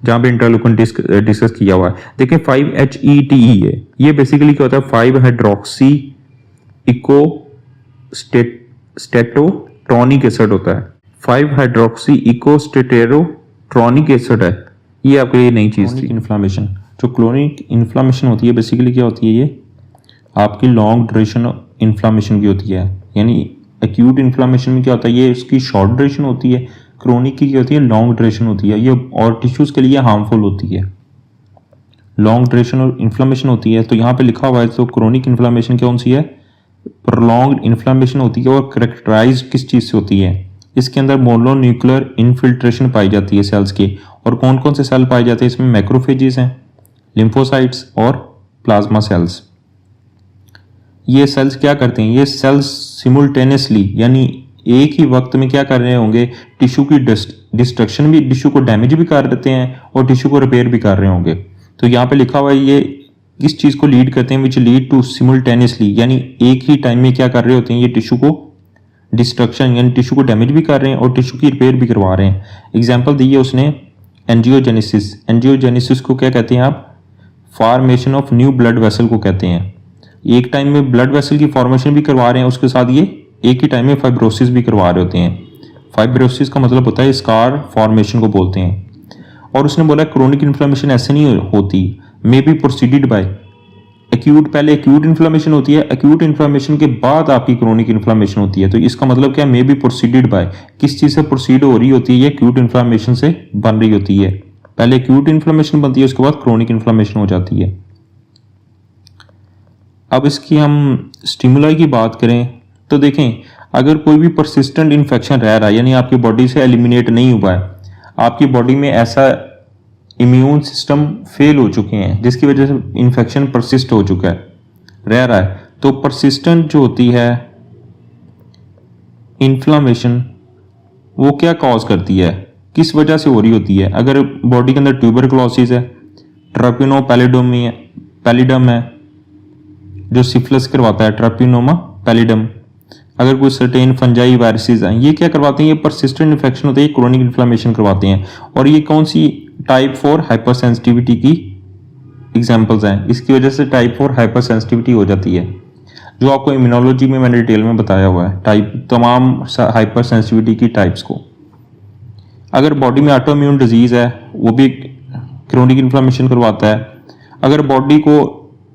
जहाँ पे इंटरलूकन डिस्कस किया हुआ है। देखिए 5-HETE है, ये बेसिकली क्या होता है, 5-हाइड्रोक्सी इको स्टेटोट्रॉनिक एसिड होता है। 5-हाइड्रोक्सी इको स्टेटोट्रॉनिक एसिड है, ये आपके लिए नई चीज़ थी। इन्फ्लामेशन, जो क्रोनिक इन्फ्लामेशन होती है बेसिकली क्या होती है, ये आपकी लॉन्ग ड्यूरेशन इन्फ्लामेशन की होती है। यानी एक्यूट इन्फ्लामेशन में क्या होता है, ये उसकी शॉर्ट ड्यूरेशन होती है क्रोनिक की क्या होती है, लॉन्ग ड्यूरेशन होती है, ये और टिश्यूज़ के लिए हार्मफुल होती है, लॉन्ग ड्यूरेशन और इन्फ्लामेशन होती है। तो यहाँ पे लिखा हुआ है, तो क्रोनिक इन्फ्लामेशन कौन सी है, प्रोलॉन्ग्ड इन्फ्लामेशन होती है। और करेक्टराइज किस चीज़ से होती है, इसके अंदर मोनोन्यूक्लियर इन्फिल्ट्रेशन पाई जाती है सेल्स की। और कौन कौन से सेल पाए जाते हैं इसमें, मैक्रोफेजेस हैं, लिम्फोसाइट्स और प्लाज्मा सेल्स। ये सेल्स क्या करते हैं, ये सेल्स सिमुल्टेनियसली यानी एक ही वक्त में क्या कर रहे होंगे, टिश्यू की डिस्ट्रक्शन भी, टिश्यू को डैमेज भी कर देते हैं और टिश्यू को रिपेयर भी कर रहे होंगे। तो यहाँ पे लिखा हुआ है ये किस चीज़ को लीड करते हैं, विच लीड टू सिमुल्टेनियसली, यानी एक ही टाइम में क्या कर रहे होते हैं, ये टिश्यू को डिस्ट्रक्शन यानी टिश्यू को डैमेज भी कर रहे हैं और टिश्यू की रिपेयर भी करवा रहे हैं। एग्जाम्पल दी है उसने एंजियोजेनेसिस। एंजियोजेनेसिस को क्या कहते हैं आप, formation of new blood vessel को कहते हैं। एक टाइम में ब्लड वेसल की फॉर्मेशन भी करवा रहे हैं, उसके साथ ये एक ही टाइम में फाइब्रोसिस भी करवा रहे होते हैं। फाइब्रोसिस का मतलब होता है स्कार फॉर्मेशन को बोलते हैं। और उसने बोला क्रोनिक इन्फ्लेमेशन ऐसे नहीं होती, may be preceded by acute, पहले एक्यूट इन्फ्लेमेशन होती है, एक्यूट इन्फ्लेमेशन के बाद आपकी क्रोनिक इन्फ्लेमेशन होती है। तो इसका मतलब क्या, मे बी प्रोसीडेड बाय, किस चीज़ से प्रोसीड हो रही होती है, ये एक्यूट इन्फ्लेमेशन से बन रही होती है। पहले एक्यूट इन्फ्लेमेशन बनती है, उसके बाद क्रोनिक इन्फ्लेमेशन हो जाती है। अब इसकी हम स्टिमुलाई की बात करें तो देखें, अगर कोई भी परसिस्टेंट इन्फेक्शन रह रहा है, यानी आपकी बॉडी से एलिमिनेट नहीं हुआ है, आपकी बॉडी में ऐसा इम्यून सिस्टम फेल हो चुके हैं जिसकी वजह से इन्फेक्शन परसिस्ट हो चुका है, रह रहा है, तो परसिस्टेंट जो होती है इन्फ्लामेशन, वो क्या कॉज करती है, किस वजह से हो रही होती है। अगर बॉडी के अंदर ट्यूबरकुलोसिस है, ट्रैपिनो पैलिडम है जो सिफिलिस करवाता है, ट्रैपिनोमा पैलिडम, अगर कोई सर्टेन फंजाई वायरसेस हैं, ये क्या करवाते हैं, ये परसिस्टेंट इन्फेक्शन होते हैं, क्रोनिक इन्फ्लेमेशन करवाते हैं। और ये कौन सी टाइप 4 हाइपर सेंसिटिविटी की एग्जांपल्स हैं, इसकी वजह से टाइप 4 हाइपर सेंसिटिविटी हो जाती है, जो आपको इम्यूनोलॉजी में मैंने डिटेल में बताया हुआ है, टाइप तमाम हाइपर सेंसिटिविटी की टाइप्स को। अगर बॉडी में ऑटो इम्यून डिजीज़ है, वो भी क्रोनिक इन्फ्लेमेशन करवाता है। अगर बॉडी को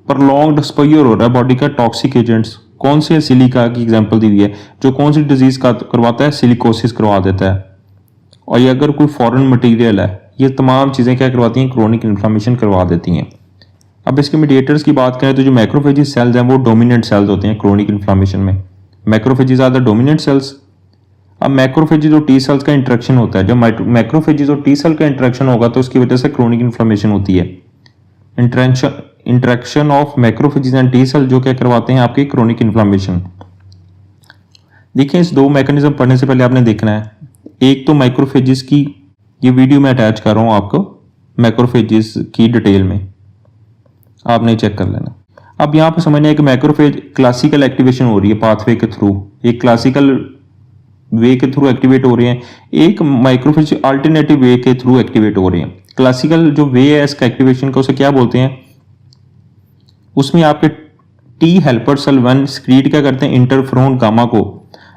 प्रलॉन्ग्ड एक्सपोजर हो रहा है बॉडी का टॉक्सिक एजेंट्स, कौन से, सिलिका की एग्जांपल दी हुई है, जो कौन सी डिजीज का करवाता है, सिलिकोसिस करवा देता है। और ये अगर कोई फॉरेन मटेरियल है, ये तमाम चीज़ें क्या करवाती हैं, क्रोनिक इन्फ्लेमेशन करवा देती हैं। अब इसके मीडिएटर्स की बात करें तो जो मैक्रोफेजेस सेल्स हैं वो डोमिनेंट सेल्स होते हैं क्रोनिक इन्फ्लेमेशन में, macrophages are the dominant cells. अब मैक्रोफेजेस और टी सेल्स का इंटरेक्शन होता है, जब मैक्रोफेजेस और टी सेल का इंटरेक्शन होगा तो उसकी वजह से क्रोनिक इन्फ्लेमेशन होती है। Interaction of macrophages and T cell जो क्या करवाते हैं आपके क्रोनिक इन्फ्लेमेशन। देखिए, इस दो मैकेनिज्म पढ़ने से पहले आपने देखना है, एक तो माइक्रोफेजेस की, ये वीडियो में अटैच कर रहा हूं आपको, मैक्रोफेजेस की डिटेल में आपने चेक कर लेना। अब यहाँ पे समझना है कि मैक्रोफेज क्लासिकल एक्टिवेशन हो रही है पाथवे के थ्रू, एक क्लासिकल वे के थ्रू एक्टिवेट हो रहे हैं, एक माइक्रोफेज अल्टरनेटिव वे के थ्रू एक्टिवेट हो रहे हैं। क्लासिकल जो वे है इसका एक्टिवेशन का, उसे क्या बोलते हैं, उसमें आपके टी हेल्पर सेल 1 स्क्रीट क्या करते हैं, इंटरफेरोन गामा को,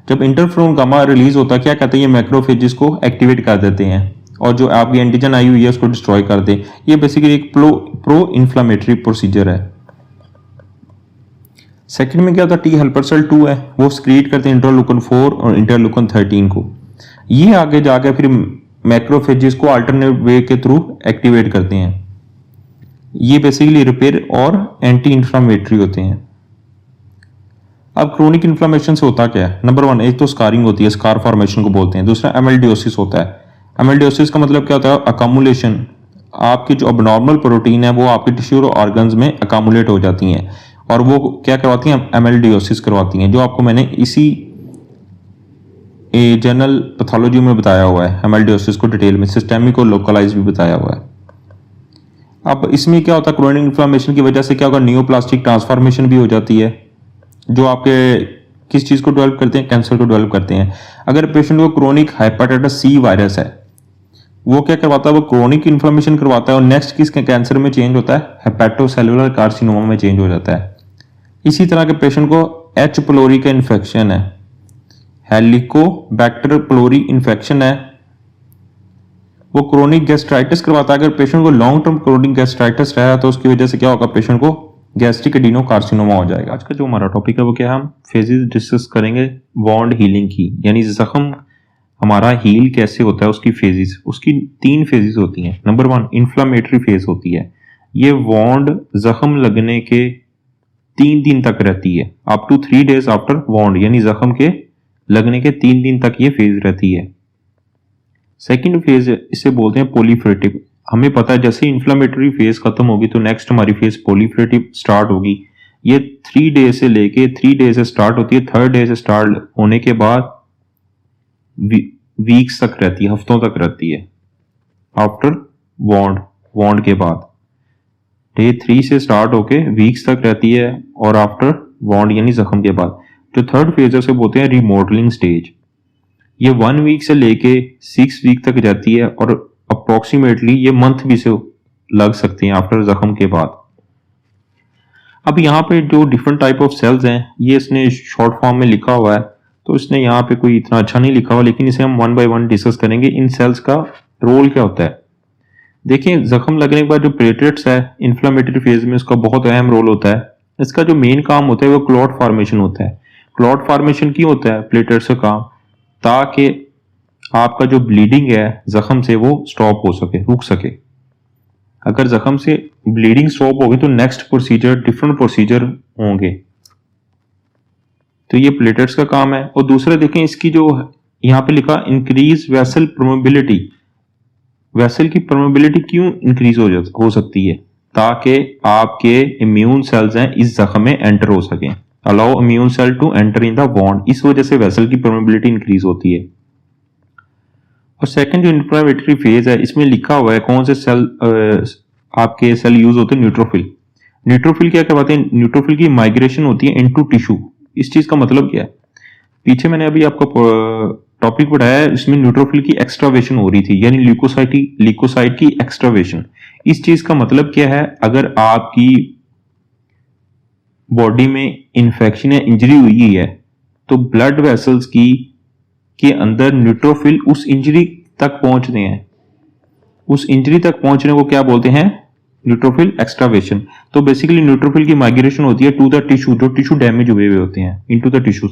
जब इंटरफेरोन गामा रिलीज होता है क्या कहते हैं, ये मैक्रोफेजेस को एक्टिवेट कर देते हैं और जो आपकी एंटीजन आई हुई है उसको डिस्ट्रॉय कर दे। ये बेसिकली एक प्रो इन्फ्लामेटरी प्रोसीजर है। सेकंड में क्या होता है, टी हेल्पर सेल 2 है, वो स्क्रीट करते हैं इंटरलूकन 4 और इंटरलूकन 13 को, ये आगे जाकर फिर मैक्रोफेजेस को अल्टरनेट वे के थ्रू एक्टिवेट करते हैं। ये बेसिकली रिपेयर और एंटी इन्फ्लामेटरी होते हैं। अब क्रोनिक इन्फ्लेमेशन से होता क्या है, नंबर 1 एक तो स्कारिंग होती है, स्कार फॉर्मेशन को बोलते हैं। दूसरा एमेल्डियोसिस होता है। एमेल्डियोसिस का मतलब क्या होता है, अकामुलेशन, आपकी जो अबनॉर्मल प्रोटीन है वो आपके टिश्यू और ऑर्गन्स में अकामुलेट हो जाती हैं और वो क्या करवाती हैं, एमेल्डियोसिस करवाती हैं, जो आपको मैंने इसी जनरल पैथोलॉजी में बताया हुआ है, एमेल्डियोसिस को डिटेल में सिस्टेमिक और लोकलाइज भी बताया हुआ है। अब इसमें क्या होता है, क्रोनिक इन्फ्लेमेशन की वजह से क्या होगा, नियोप्लास्टिक ट्रांसफॉर्मेशन भी हो जाती है, जो आपके किस चीज़ को डेवलप करते हैं, कैंसर को डेवलप करते हैं। अगर पेशेंट को क्रोनिक हेपेटाइटिस सी वायरस है, वो क्या करवाता है, वो क्रोनिक इन्फ्लेमेशन करवाता है और नेक्स्ट किसके कैंसर में चेंज होता है, हेपेटोसेलुलर कार्सिनोमा में चेंज हो जाता है। इसी तरह के पेशेंट को एच प्लोरी का इन्फेक्शन है, हेलिकोबैक्टर प्लोरी इन्फेक्शन है, वो क्रोनिक गैस्ट्राइटिस करवाता है। अगर पेशेंट को लॉन्ग टर्म क्रोनिक गैस्ट्राइटिस रहा है तो उसकी वजह से क्या होगा, पेशेंट को गैस्ट्रिक एडिनोकार्सिनोमा हो जाएगा। आज का जो हमारा टॉपिक है वो क्या है, हम फेजेस डिस्कस करेंगे वॉन्ड हीलिंग की, यानी जख्म हमारा हील कैसे होता है, उसकी फेजेस, उसकी 3 फेजेस होती हैं। नंबर 1 इन्फ्लामेटरी फेज होती है, ये वॉन्ड जख्म लगने के 3 दिन तक रहती है, अप टू 3 डेज आफ्टर वॉन्ड, यानी जख्म के लगने के 3 दिन तक ये फेज रहती है। सेकेंड फेज इसे बोलते हैं पॉलीफ्रेटिव। हमें पता है जैसे इन्फ्लामेटरी फेज खत्म होगी तो नेक्स्ट हमारी फेज पॉलीफ्रेटिव स्टार्ट होगी। ये 3 डे से लेके 3 डे से स्टार्ट होती है, 3rd डे से स्टार्ट होने के बाद वीक्स तक रहती है, हफ्तों तक रहती है आफ्टर वॉन्ड के बाद। डे 3 से स्टार्ट होके वीक्स तक रहती है और आफ्टर वॉन्ड यानी जख्म के बाद। जो 3rd फेज है उसे बोलते हैं रिमॉडलिंग स्टेज। ये 1 वीक से लेके 6 वीक तक जाती है और अप्रोक्सीमेटली ये मंथ भी से लग सकते हैं आफ्टर जख्म के बाद। अब यहाँ पे जो डिफरेंट टाइप ऑफ सेल्स हैं ये इसने शॉर्ट फॉर्म में लिखा हुआ है, तो इसने यहाँ पे कोई इतना अच्छा नहीं लिखा हुआ, लेकिन इसे हम 1 बाय 1 डिस्कस करेंगे। इन सेल्स का रोल क्या होता है। देखिए जख्म लगने के बाद जो प्लेटलेट्स है इन्फ्लामेटरी फेज में उसका बहुत अहम रोल होता है। इसका जो मेन काम होता है वो क्लॉट फॉर्मेशन होता है। क्लॉट फॉर्मेशन क्यों होता है प्लेटलेट्स का काम, ताकि आपका जो ब्लीडिंग है जख्म से वो स्टॉप हो सके, रुक सके। अगर जख्म से ब्लीडिंग स्टॉप होगी तो नेक्स्ट प्रोसीजर डिफरेंट प्रोसीजर होंगे, तो ये प्लेटलेट्स का काम है। और दूसरा देखें इसकी जो यहाँ पे लिखा इंक्रीज वेसल परमेबिलिटी, वेसल की परमेबिलिटी क्यों इंक्रीज हो सकती है, ताकि आपके इम्यून सेल्स हैं इस जख्म में एंटर हो सकें, allow immune cell to enter in the wound, इस वजह से वेसल की परमेबिलिटी इंक्रीज होती है। और सेकंड जो इन्फ्लामेटरी फेज है इसमें लिखा हुआ है कौन से सेल आपके सेल यूज होते हैं, न्यूट्रोफिल। न्यूट्रोफिल क्या करवाते हैं, न्यूट्रोफिल की माइग्रेशन होती है इनटू टिश्यू। इस चीज का मतलब क्या है, पीछे मैंने अभी आपको टॉपिक पढ़ाया है, इसमें न्यूट्रोफिल की एक्सट्रावेशन हो रही थी, यानी ल्यूकोसाइट की एक्सट्रावेशन। इस चीज का मतलब क्या है, अगर आपकी बॉडी में इन्फेक्शन या इंजरी हुई है तो ब्लड वेसल्स के अंदर न्यूट्रोफिल उस इंजरी तक पहुंचते हैं, उस इंजरी तक पहुंचने को क्या बोलते हैं, न्यूट्रोफिल एक्सट्रावेशन। तो बेसिकली न्यूट्रोफिल की माइग्रेशन होती है टू द टिश्यू, जो टिश्यू डैमेज हुए होते हैं, इनटू द टिश्यूज।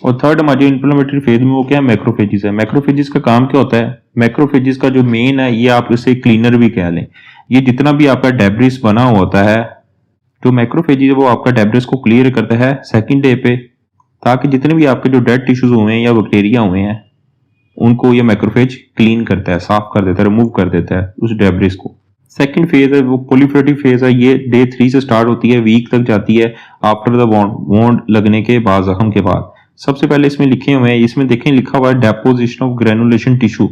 और थर्ड हमारे इन्फ्लेमेटरी फेज में वो क्या है, मैक्रोफेजेस है। मैक्रोफेजेस का काम क्या होता है, मैक्रोफेजेस का जो मेन है ये आप इसे क्लीनर भी कह लें। ये जितना भी आपका डेब्रिस बना होता है, जो मैक्रोफेजेस है वो आपका डेब्रिस को क्लियर करता है सेकंड डे पे, ताकि जितने भी आपके जो डेड टिश्यूज हुए हैं या बैक्टीरिया हुए हैं उनको ये मैक्रोफेज क्लीन करता है, साफ कर देता है, रिमूव कर देता है उस डेब्रिस को। सेकंड फेज है वो प्रोलिफरेटिव फेज है, ये डे 3 से स्टार्ट होती है, वीक तक जाती है आफ्टर द वॉन्ड लगने के बाद, जख्म के बाद। सबसे पहले इसमें लिखे हुए हैं, इसमें देखें लिखा हुआ है डेपोजिशन ऑफ ग्रेनुलेशन टिश्यू,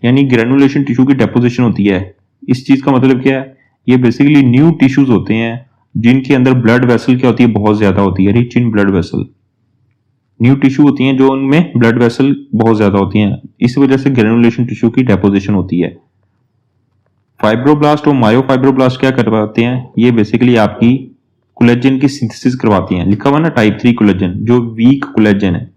यानी ग्रेनुलेशन टिश्यू की डेपोजिशन होती है। इस चीज का मतलब क्या है, ये बेसिकली न्यू टिश्यूज होते हैं जिनके अंदर ब्लड वेसल क्या होती है, बहुत ज्यादा होती है, rich in blood vessel. New tissue होती हैं जो उनमें ब्लड वेसल बहुत ज्यादा होती हैं, इस वजह से ग्रेनुलेशन टिश्यू की डेपोजिशन होती है। फाइब्रोब्लास्ट और मायोफाइब्रोब्लास्ट क्या करवाते हैं, ये बेसिकली आपकी कोलेजन की सिंथेसिस करवाती हैं। लिखा हुआ ना टाइप 3 कोलेजन, जो वीक कोलेजन है,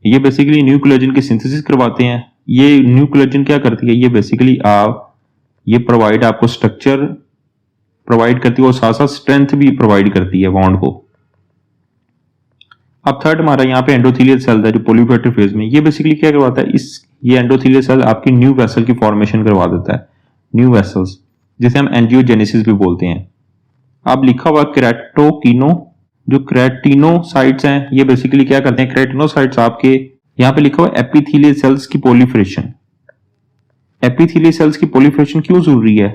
ये बेसिकली न्यू कोलेजन की सिंथेसिस करवाते हैं। ये न्यू कोलेजन क्या करती है, ये बेसिकली ये प्रोवाइड आपको स्ट्रक्चर प्रोवाइड करती है और साथ साथ स्ट्रेंथ भी प्रोवाइड करती है बॉन्ड को। अब थर्ड हमारा यहाँ पे एंडोथेलियल सेल है जो प्रोलिफरेटिव फेज में, ये बेसिकली क्या करवाता है, ये एंडोथेलियल सेल आपकी न्यू वेसल की फॉर्मेशन करवा देता है, न्यू वेसल्स, जिसे हम एंजियोजेनेसिस भी बोलते हैं। अब लिखा हुआ क्रेटोकिनो, जो क्रेटिनोसाइट्स हैं ये बेसिकली क्या करते हैं, क्रेटिनोसाइट्स आपके यहाँ पे लिखा हुआ एपिथेलियल सेल्स की प्रोलिफरेशन। एपिथेलियल सेल्स की प्रोलिफरेशन क्यों जरूरी है,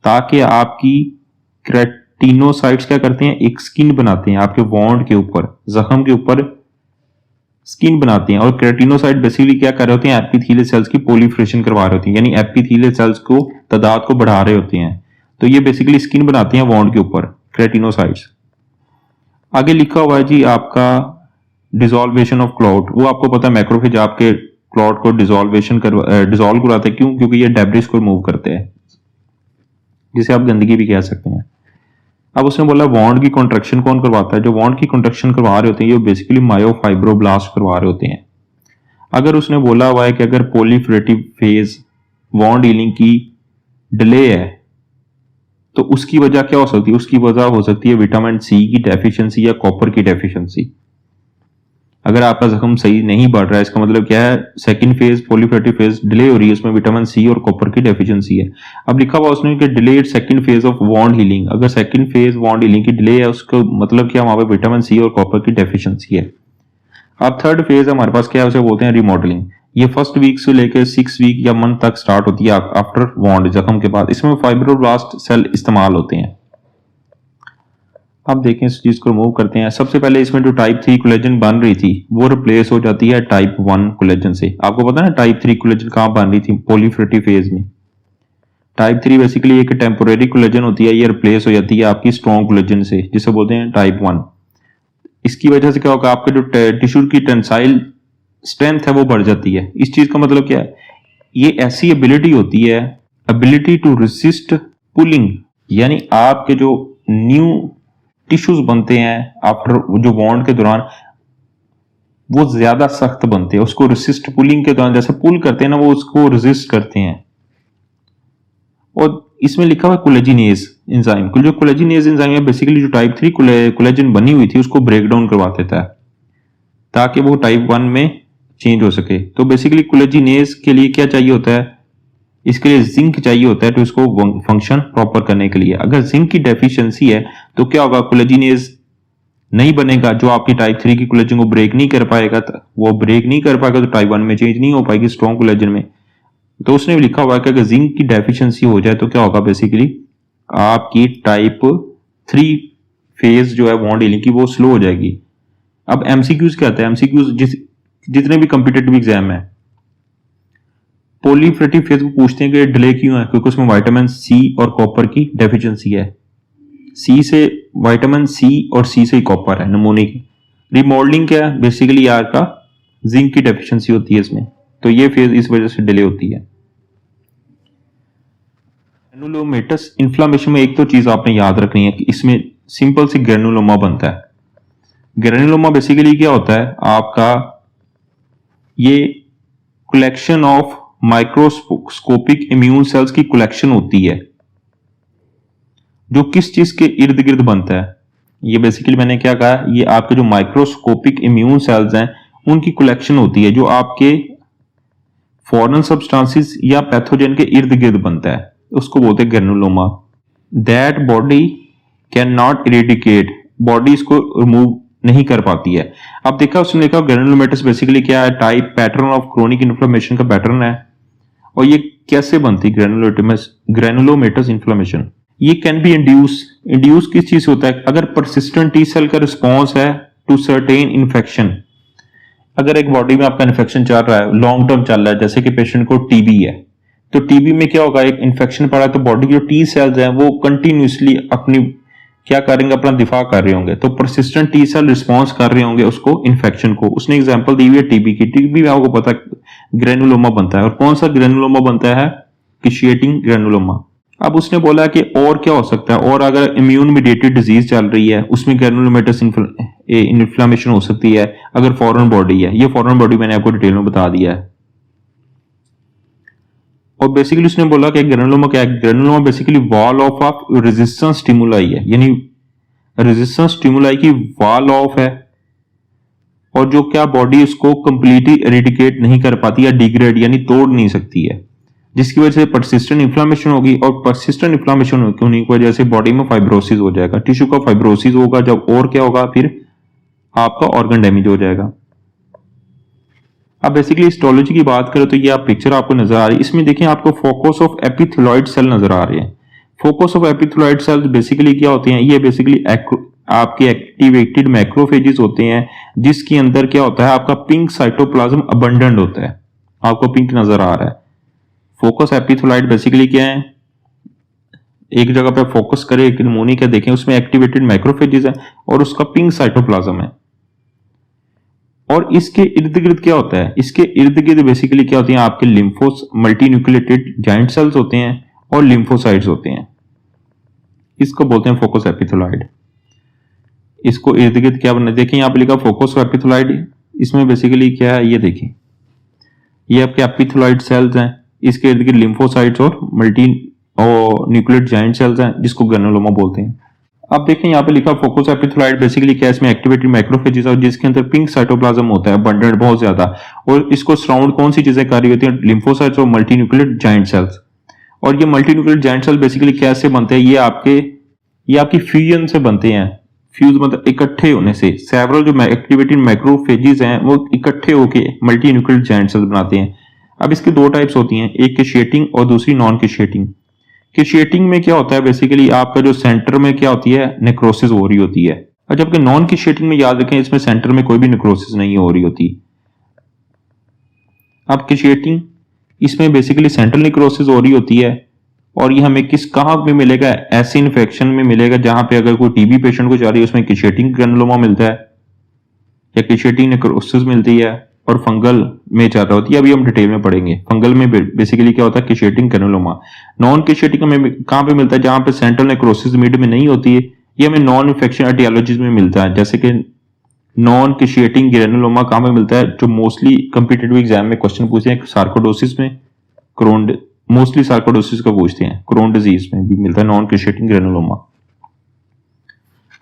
ताकि आपकी क्रेटिनोसाइट्स क्या करते हैं, एक स्किन बनाते हैं आपके वॉन्ड के ऊपर, जख्म के ऊपर स्किन बनाते हैं। और क्रेटिनोसाइट बेसिकली क्या कर रहे होते हैं, एपिथेलियल सेल्स की प्रोलिफरेशन करवा रहे होते हैं, यानी एपिथेलियल सेल्स को तादाद को बढ़ा रहे होते हैं। तो ये बेसिकली स्किन बनाते हैं वॉन्ड के ऊपर, क्रेटिनोसाइट्स। आगे लिखा हुआ है जी आपका डिसॉल्वेशन ऑफ क्लॉट, वो आपको पता है मैक्रोफेज आपके क्लॉट को डिसॉल्व कराते हैं। क्यों, क्योंकि ये डेब्रिस को रिमूव करते हैं, जिसे आप गंदगी भी कह सकते हैं। अब उसने बोला वॉन्ड की कॉन्ट्रैक्शन कौन करवाता है, जो वॉन्ड की कॉन्ट्रैक्शन करवा रहे होते हैं ये बेसिकली मायोफाइब्रोब्लास्ट करवा रहे होते हैं। अगर उसने बोला हुआ है कि अगर प्रोलिफरेटिव फेज वॉन्ड हीलिंग की डिले है तो उसकी वजह क्या हो सकती है, उसकी वजह हो सकती है विटामिन सी की डेफिशिएंसी या कॉपर की डेफिशिएंसी। अगर आपका जख्म सही नहीं बढ़ रहा है, इसका मतलब क्या है, second phase proliferative phase delay हो रही है, उसमें विटामिन सी और कॉपर की डेफिशिएंसी है। अब लिखा हुआ उसने कि delayed second phase of wound healing, अगर सेकंड फेज वॉन्ड हीलिंग की डिले है, उसका मतलब क्या, वहां पे विटामिन सी और कॉपर की डेफिशिएंसी है। अब थर्ड फेज हमारे पास क्या है, उसे बोलते हैं रिमॉडलिंग। ये फर्स्ट वीक से लेकर 6 वीक या मंथ तक स्टार्ट होती है आफ्टर वॉन्ड, जख्म के बाद। इसमें फाइब्रोब्लास्ट सेल इस्तेमाल होते हैं। अब देखें इस चीज को रिमूव करते हैं। सबसे पहले इसमें जो टाइप 3 कोलेजन बन रही थी वो रिप्लेस हो जाती है टाइप 1 कोलेजन से। आपको पता है ना टाइप 3 कोलेजन कहां बन रही थी, प्रोलिफरेटिव फेज में। टाइप 3 बेसिकली एक टेम्पोरेरी कोलेजन होती है, ये रिप्लेस हो जाती है आपकी स्ट्रॉन्ग कोलेजन से, जिसे बोलते हैं टाइप 1। इसकी वजह से क्या होगा, आपके जो टिश्यू की टेंसाइल स्ट्रेंथ है वो बढ़ जाती है। इस चीज का मतलब क्या है, ये ऐसी एबिलिटी होती है, एबिलिटी टू रेसिस्ट पुलिंग, यानी आपके जो न्यू टिश्यूज बनते हैं आफ्टर जो बॉन्ड के दौरान वो ज्यादा सख्त बनते हैं, उसको रेसिस्ट पुलिंग के दौरान जैसे पुल करते हैं ना, वो उसको रेसिस्ट करते हैं। और इसमें लिखा हुआ कोलेजिनेज एंजाइम, जो कोलेजिनेज एंजाइम है बेसिकली जो टाइप 3 कोलेजन बनी हुई थी उसको ब्रेक डाउन करवा देता है ताकि वो टाइप 1 में चेंज हो सके। तो बेसिकली कोलेजिनेज के लिए क्या चाहिए होता है, इसके लिए जिंक चाहिए होता है तो इसको फंक्शन प्रॉपर करने के लिए। अगर जिंक की डेफिशिएंसी है तो क्या होगा, कोलेजिनेज नहीं बनेगा, जो आपकी टाइप 3 की कोलेजन को ब्रेक नहीं कर पाएगा, वो ब्रेक नहीं कर पाएगा तो टाइप 1 में चेंज नहीं हो पाएगी स्ट्रॉन्ग कोलेजन में। तो उसने लिखा हुआ है कि अगर जिंक की डेफिशिएंसी हो जाए तो क्या होगा, बेसिकली आपकी टाइप 3 फेज जो है बॉन्ड हीलिंग की वो स्लो हो जाएगी। अब एमसीक्यूज क्या आता है, एमसीक्यूज जितने भी कॉम्पिटिटिव एग्जाम है प्रोलिफरेटिव फेज को पूछते हैं कि डिले क्यों है, क्योंकि उसमें विटामिन सी और कॉपर की डेफिशिएंसी है। सी से विटामिन सी और सी से ही कॉपर है नमूने की। रिमॉडलिंग क्या है, बेसिकली यार का जिंक की डेफिशिएंसी होती है इसमें, तो ये फेज इस वजह से डिले होती है। ग्रैनुलोमेटस इन्फ्लामेशन में एक तो चीज आपने याद रखनी है कि इसमें सिंपल सी ग्रैनुलोमा बनता है। ग्रैनुलोमा बेसिकली क्या होता है आपका, ये collection of microscopic immune cells की कलेक्शन होती है जो किस चीज के इर्द गिर्द बनता है। ये बेसिकली मैंने क्या कहा, ये आपके जो माइक्रोस्कोपिक इम्यून सेल्स हैं उनकी कलेक्शन होती है जो आपके फॉरेन सब्सटेंसेस या पैथोजन के इर्द गिर्द बनता है, उसको बोलते हैं granuloma. That body can not eradicate, body इसको रिमूव नहीं कर पाती है। अब देखा उसने लिखा ग्रैनुलोमेटस बेसिकली क्या है, type pattern of chronic inflammation का पैटर्न है। और ये कैसे बनती ग्रैनुलोमेटस इन्फ्लेमेशन, ये कैन बी इंड्यूस किस चीज से होता है, अगर परसिस्टेंट टी सेल का रिस्पॉन्स है टू सर्टेन इन्फेक्शन। अगर एक बॉडी में आपका इन्फेक्शन चल रहा है, लॉन्ग टर्म चल रहा है, जैसे कि पेशेंट को टीबी है, तो टीबी में क्या होगा, एक इन्फेक्शन पड़ा तो बॉडी की जो टी सेल्स हैं वो कंटिन्यूसली अपनी क्या करेंगे, अपना दिफा कर रहे होंगे, तो परसिस्टेंट टी सेल रिस्पॉन्स कर रहे होंगे उसको इन्फेक्शन को। उसने एग्जांपल दी हुई है टीबी की। टीबी में आपको पता है ग्रैनुलोमा बनता है, और कौन सा ग्रैनुलोमा बनता है, किशिएटिंग ग्रैनुलोमा। अब उसने बोला कि और क्या हो सकता है, और अगर इम्यून मीडिएटेड डिजीज चल रही है उसमें ग्रैनुलोमेटस इन्फ्लेमेशन हो सकती है, अगर फॉरेन बॉडी है। ये फॉरेन बॉडी मैंने आपको डिटेल में बता दिया है। और बेसिकली उसने बोला कि ग्रैनुलोमा क्या है, granuloma basically wall of resistance stimuli है, यानी रेजिस्टेंस स्टिमुलाई की वॉल ऑफ है, और जो क्या बॉडी उसको कंप्लीटली इरेडिकेट नहीं कर पाती या डिग्रेड यानी तोड़ नहीं सकती है, जिसकी वजह से परसिस्टेंट इन्फ्लेमेशन होगी। और परसिस्टेंट इन्फ्लेमेशन होने की वजह से बॉडी में फाइब्रोसिस हो जाएगा, टिश्यू का फाइब्रोसिस होगा जब, और क्या होगा, फिर आपका ऑर्गन डैमेज हो जाएगा। अब बेसिकली हिस्टोलॉजी की बात करें तो ये आप पिक्चर आपको नजर आ रही है, इसमें देखिए आपको फोकस ऑफ एपिथेलॉइड सेल नजर आ रहे हैं। Focus of epithelioid sales basically क्या होते हैं, ये बेसिकली आपके एक्टिवेटेड मैक्रोफेजेस होते हैं, जिसके अंदर क्या होता है आपका पिंक साइटोप्लाज्म अबंडेंट होता है, आपको पिंक नजर आ रहा है। फोकस एपिथेलॉइड बेसिकली क्या है, एक जगह पे फोकस करें, एक नमूने का देखें, उसमें एक्टिवेटेड मैक्रोफेजेस है और उसका पिंक साइटोप्लाज्म है। और इसके इर्द गिर्द क्या होता है, इसके इर्द गिर्द बेसिकली क्या होती है, आपके लिम्फोस मल्टीन्यूक्लिएटेड जाइंट सेल्स होते हैं और लिम्फोसाइट्स होते हैं, इसको बोलते हैं फोकस एपिथेलॉइड। इसको इर्द गिर्द क्या बना, देखें यहाँ पे लिखा फोकस एपिथेलॉइड, इसमें बेसिकली क्या है ये देखें, ये आपके एपिथेलॉइड सेल्स हैं, इसके इर्द गिर्द लिम्फोसाइट्स और मल्टी और न्यूक्लिएट जाइंट सेल्स हैं, जिसको ग्रैनुलोमा बोलते हैं। अब देखें यहाँ पे लिखा फोकस एपिथेलाइड बेसिकली क्या है, इसमें एक्टिवेटेड मैक्रोफेजेस और जिसके अंदर पिंक साइटोप्लाज्म होता है अबंडेंट बहुत ज्यादा, और इसको सराउंड कौन सी चीजें कर रही होती हैं, लिम्फोसाइट्स और मल्टीन्यूक्लियेटेड जाइंट सेल्स। और ये मल्टीन्यूक्लियेटेड जाइंट सेल बेसिकली कैसे बनते हैं, ये आपकी फ्यूजन से बनते हैं। फ्यूज मतलब इकट्ठे होने से, सेवरल जो एक्टिवेटेड मैक्रोफेजेस हैं वो इकट्ठे होकर मल्टीन्यूक्लियेटेड जाइंट सेल बनाते हैं। अब इसके दो टाइप्स होती हैं, एक कैशिएटिंग और दूसरी नॉन कैशिएटिंग। कैशिएटिंग में क्या होता है, बेसिकली आपका जो सेंटर में क्या होती है, नेक्रोसिस हो रही होती है। और जबकि नॉन कैशिएटिंग में याद रखें इसमें सेंटर में कोई भी नेक्रोसिस नहीं हो रही होती। अब कैशिएटिंग इसमें बेसिकली सेंट्रल नेक्रोसिस हो रही होती है, और ये हमें कहाँ पे मिलेगा, ऐसे इन्फेक्शन में मिलेगा जहां पे अगर कोई टीबी पेशेंट को जा रही है उसमें कैशिएटिंग ग्रेनुलोमा मिलता है या कैशिएटिंग नेक्रोसिस मिलती है, और फंगल में चल रहा होती है। अभी हम डिटेल में पढ़ेंगे। फंगल में बेसिकली क्या होता है, कैशिएटिंग ग्रेनुलोमा। नॉन कैशिएटिंग में कहां पे मिलता है, जहां पे सेंट्रल नेक्रोसिस मिड में नहीं होती है, ये हमें नॉन इन्फेक्शन एटियोलॉजीज में मिलता है। जैसे कि नॉन कैशिएटिंग ग्रेनुलोमा कहां पे मिलता है, जो मोस्टली कॉम्पिटिटिव एग्जाम में क्वेश्चन पूछे हैं, सार्कोडोसिस में, क्रोन, मोस्टली सार्कोडोसिस का पूछते हैं, क्रोन डिजीज में भी मिलता है नॉन कैशिएटिंग ग्रेनुलोमा।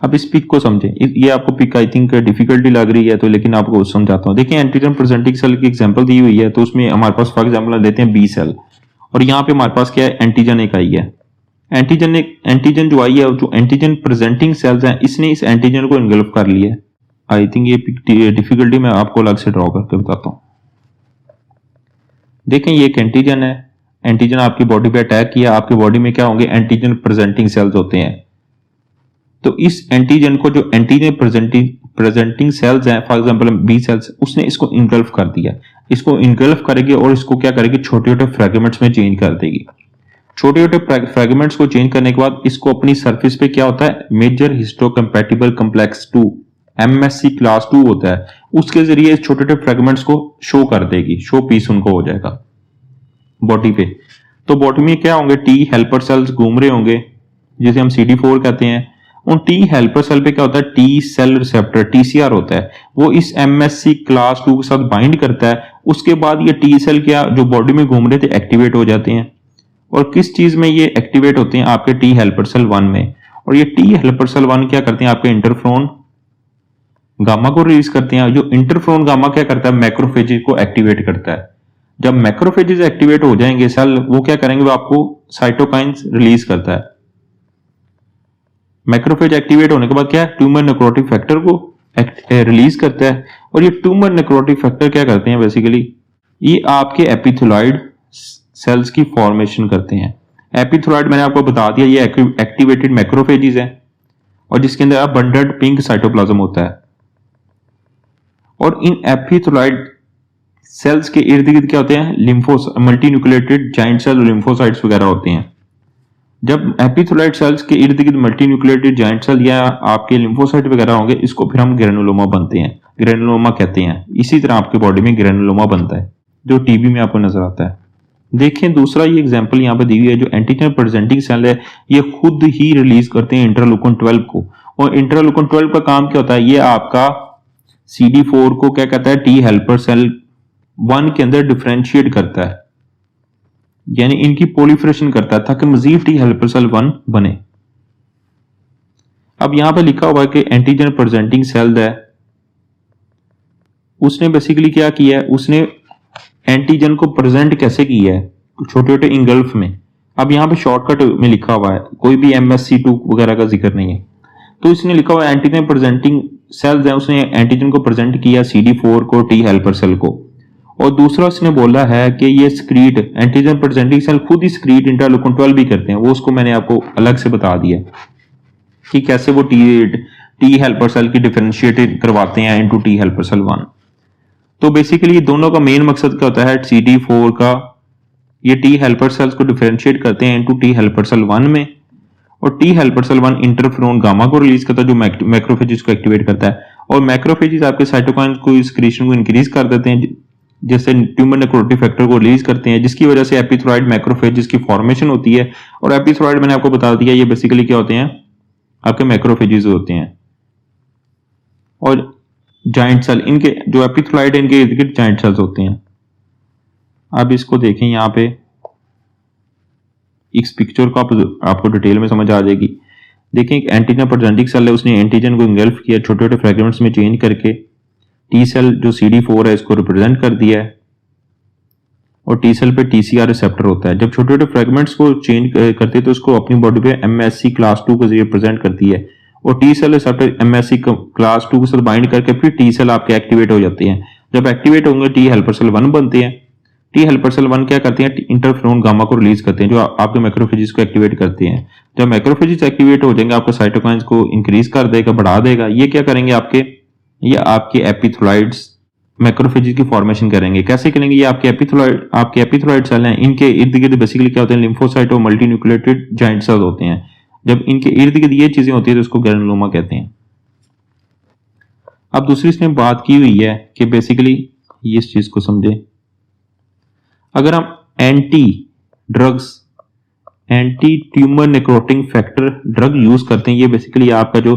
अब इस पिक को समझें, ये आपको पिक आई थिंक डिफिकल्टी लग रही है तो, लेकिन आपको समझाता हूं। देखिए एंटीजन प्रेजेंटिंग सेल की एग्जांपल दी हुई है, तो उसमें हमारे पास फॉर एग्जांपल लेते हैं बी सेल, और यहाँ पे हमारे पास क्या है, एंटीजन एक आई है। एंटीजन जो आई है, जो एंटीजन प्रेजेंटिंग सेल्स हैं, इसने इस एंटीजन को इनगल्फ कर लिया है। आई थिंक ये पिक डिफिकल्टी मैं आपको अलग से ड्रॉ करके बताता हूँ। देखें ये एक एंटीजन है, एंटीजन आपकी बॉडी पे अटैक किया, आपकी बॉडी में क्या होंगे, एंटीजन प्रेजेंटिंग सेल्स होते हैं। तो इस एंटीजन को, जो एंटीजन प्रेजेंटिंग सेल्स हैं, फॉर एग्जांपल बी सेल्स, उसने इसको इनगल्फ कर दिया। इसको इनगल्फ करेगी और इसको क्या करेगी, छोटे छोटे फ्रेगमेंट्स में चेंज कर देगी। छोटे छोटे फ्रेगमेंट्स को चेंज करने के बाद इसको अपनी सरफेस पे क्या होता है, मेजर हिस्टोकम्पैटिबल कॉम्प्लेक्स 2 MSC क्लास 2 होता है, उसके जरिए छोटे छोटे फ्रेगमेंट्स को शो कर देगी, शो पीस उनको हो जाएगा बॉडी पे। तो बॉडी में क्या होंगे, टी हेल्पर सेल्स घूम रहे होंगे, जिसे हम CD4 कहते हैं। उन टी हेल्पर सेल पे क्या होता है, टी सेल रिसेप्टर TCR होता है, वो इस MSC क्लास 2 के साथ बाइंड करता है। उसके बाद ये टी सेल क्या, जो बॉडी में घूम रहे थे, एक्टिवेट हो जाते हैं। और किस चीज में ये एक्टिवेट होते हैं, आपके टी हेल्पर सेल 1 में। और ये टी हेल्पर सेल 1 क्या करते हैं, आपके इंटरफ्रोन गामा को रिलीज करते हैं। जो इंटरफ्रोन गामा क्या करता है, मैक्रोफेजेस को एक्टिवेट करता है। जब मैक्रोफेजेस एक्टिवेट हो जाएंगे सेल, वो क्या करेंगे, वो आपको साइटोकाइंस रिलीज करता है। मैक्रोफेज एक्टिवेट होने के बाद क्या है, ट्यूमर नेक्रोटिक फैक्टर को रिलीज करता है। और ये ट्यूमर नेक्रोटिक फैक्टर क्या करते हैं, बेसिकली ये आपके एपिथेलॉइड सेल्स की फॉर्मेशन करते हैं। एपिथेलॉइड मैंने आपको बता दिया, ये एक्टिवेटेड मैक्रोफेजेस है, और जिसके अंदर अबंडेंट पिंक साइटोप्लाज्म होता है। और इन एपिथेलॉइड सेल्स के इर्द गिर्द क्या होते हैं, मल्टीन्यूक्लिएटेड जाइंट सेल, लिम्फोसाइट्स वगैरह होते हैं। जब एपिथेलॉइड सेल्स के इर्द गिर्द मल्टीन्यूक्लिएटेड जाइंट सेल या आपके लिम्फोसाइट वगैरह होंगे, इसको फिर हम ग्रेनुलोमा बनते हैं, ग्रेनुलोमा कहते हैं। इसी तरह आपके बॉडी में ग्रेनुलोमा बनता है, जो टीबी में आपको नजर आता है। देखें दूसरा ये एग्जांपल यहाँ पे दी हुई है, जो एंटीजन प्रेजेंटिंग सेल है, ये खुद ही रिलीज करते हैं इंटरलूकन 12 को। और इंटरलूकन 12 का काम क्या होता है, ये आपका CD4 को क्या कहता है, टी हेल्पर सेल 1 के अंदर डिफरेंशिएट करता है, यानी इनकी पोलिफरेशन करता है, ताकि मजीद टी हेल्पर सेल 1 बने। अब यहां पे लिखा हुआ है कि एंटीजन प्रेजेंटिंग सेल है, उसने बेसिकली क्या किया है, उसने एंटीजन को प्रेजेंट कैसे किया है, छोटे छोटे इंगल्फ में। अब यहाँ पे शॉर्टकट में लिखा हुआ है, कोई भी MSC2 वगैरह का जिक्र नहीं है। तो इसने लिखा हुआ है एंटीजन प्रेजेंटिंग सेल्स है, उसने एंटीजन को प्रेजेंट किया CD4 को, टी हेल्पर सेल को। और दूसरा उसने बोला है कि ये स्क्रीड, एंटीजन प्रेजेंटिंग सेल खुद ही स्क्रीड इंटरलूकन 12 भी करते हैं, वो उसको मैंने आपको अलग से बता दिया कि कैसे वो टी हेल्पर सेल की डिफरेंशिएट करवाते हैं इनटू टी हेल्पर सेल 1। तो बेसिकली दोनों का मेन मकसद क्या होता है, CD4 का, ये टी हेल्पर सेल्स को डिफरेंशिएट करते हैं इनटू टी हेल्पर सेल 1 में। और T helper cell 1 interferon gamma को रिलीज करता है, जो मैक्रोफेजेस को एक्टिवेट करता है। और मैक्रोफेजेस आपके साइटोकाइंस को, सिक्रीशन को इंक्रीज कर देते हैं, जैसे ट्यूमर नेक्रोटिक फैक्टर को रिलीज करते हैं, जिसकी वजह से एपिथेलॉइड मैक्रोफेजेस की फॉर्मेशन होती है। और एपिथेलॉइड मैंने आपको बता दिया, ये बेसिकली क्या होते हैं, आपके मैक्रोफेजेस होते हैं। और जाइंट सेल, इनके जो एपिथेलॉइड है, इनके इर्द गिर्द जाइंट सेल्स होते हैं। अब इसको देखें, यहाँ पे इस पिक्चर को आपको डिटेल में समझ आ जाएगी। देखें एक एंटीना प्रेजेंटिंग सेल है, उसने एंटीजन को इंगल्फ किया, छोटे छोटे फ्रेगमेंट्स में चेंज करके टी सेल जो CD4 है इसको रिप्रेजेंट कर दिया है, और टी सेल पे TCR रिसेप्टर होता है। जब छोटे छोटे फ्रेगमेंट्स को चेंज करते हैं तो उसको अपनी बॉडी पे MSC क्लास 2 के जरिए प्रेजेंट करती है, और T cell receptor MSC class 2 के साथ बाइंड करके फिर टी सेल आपके एक्टिवेट हो जाते हैं। जब एक्टिवेट होंगे टी हेल्पर सेल 1 बनते हैं। टी हेल्पर सेल 1 क्या करते हैं, इंटरफेरोन गामा को रिलीज करते हैं जो आपके मैक्रोफेजेस को एक्टिवेट करते हैं। जब मैक्रोफेजेस एक्टिवेट हो जाएंगे आपके साइटोकाइंस को इंक्रीज कर देगा, बढ़ा देगा। ये क्या करेंगे ये आपके एपिथेलाइड्स मैक्रोफेजेस की फॉर्मेशन करेंगे। कैसे करेंगे, ये आपके एपिथेलाइड सेल हैं, इनके इर्द गिर्द बेसिकली क्या होते हैं, लिम्फोसाइट और मल्टीन्यूक्लिएटेड जॉइंट सेल होते हैं। जब इनके इर्द गिर्द ये चीजें होती है तो उसको ग्रैनुलोमा कहते हैं। अब दूसरी इसमें बात की हुई है कि बेसिकली ये इस चीज को समझे, अगर हम anti tumour necrotizing factor drug use करते हैं, ये बेसिकली आपका जो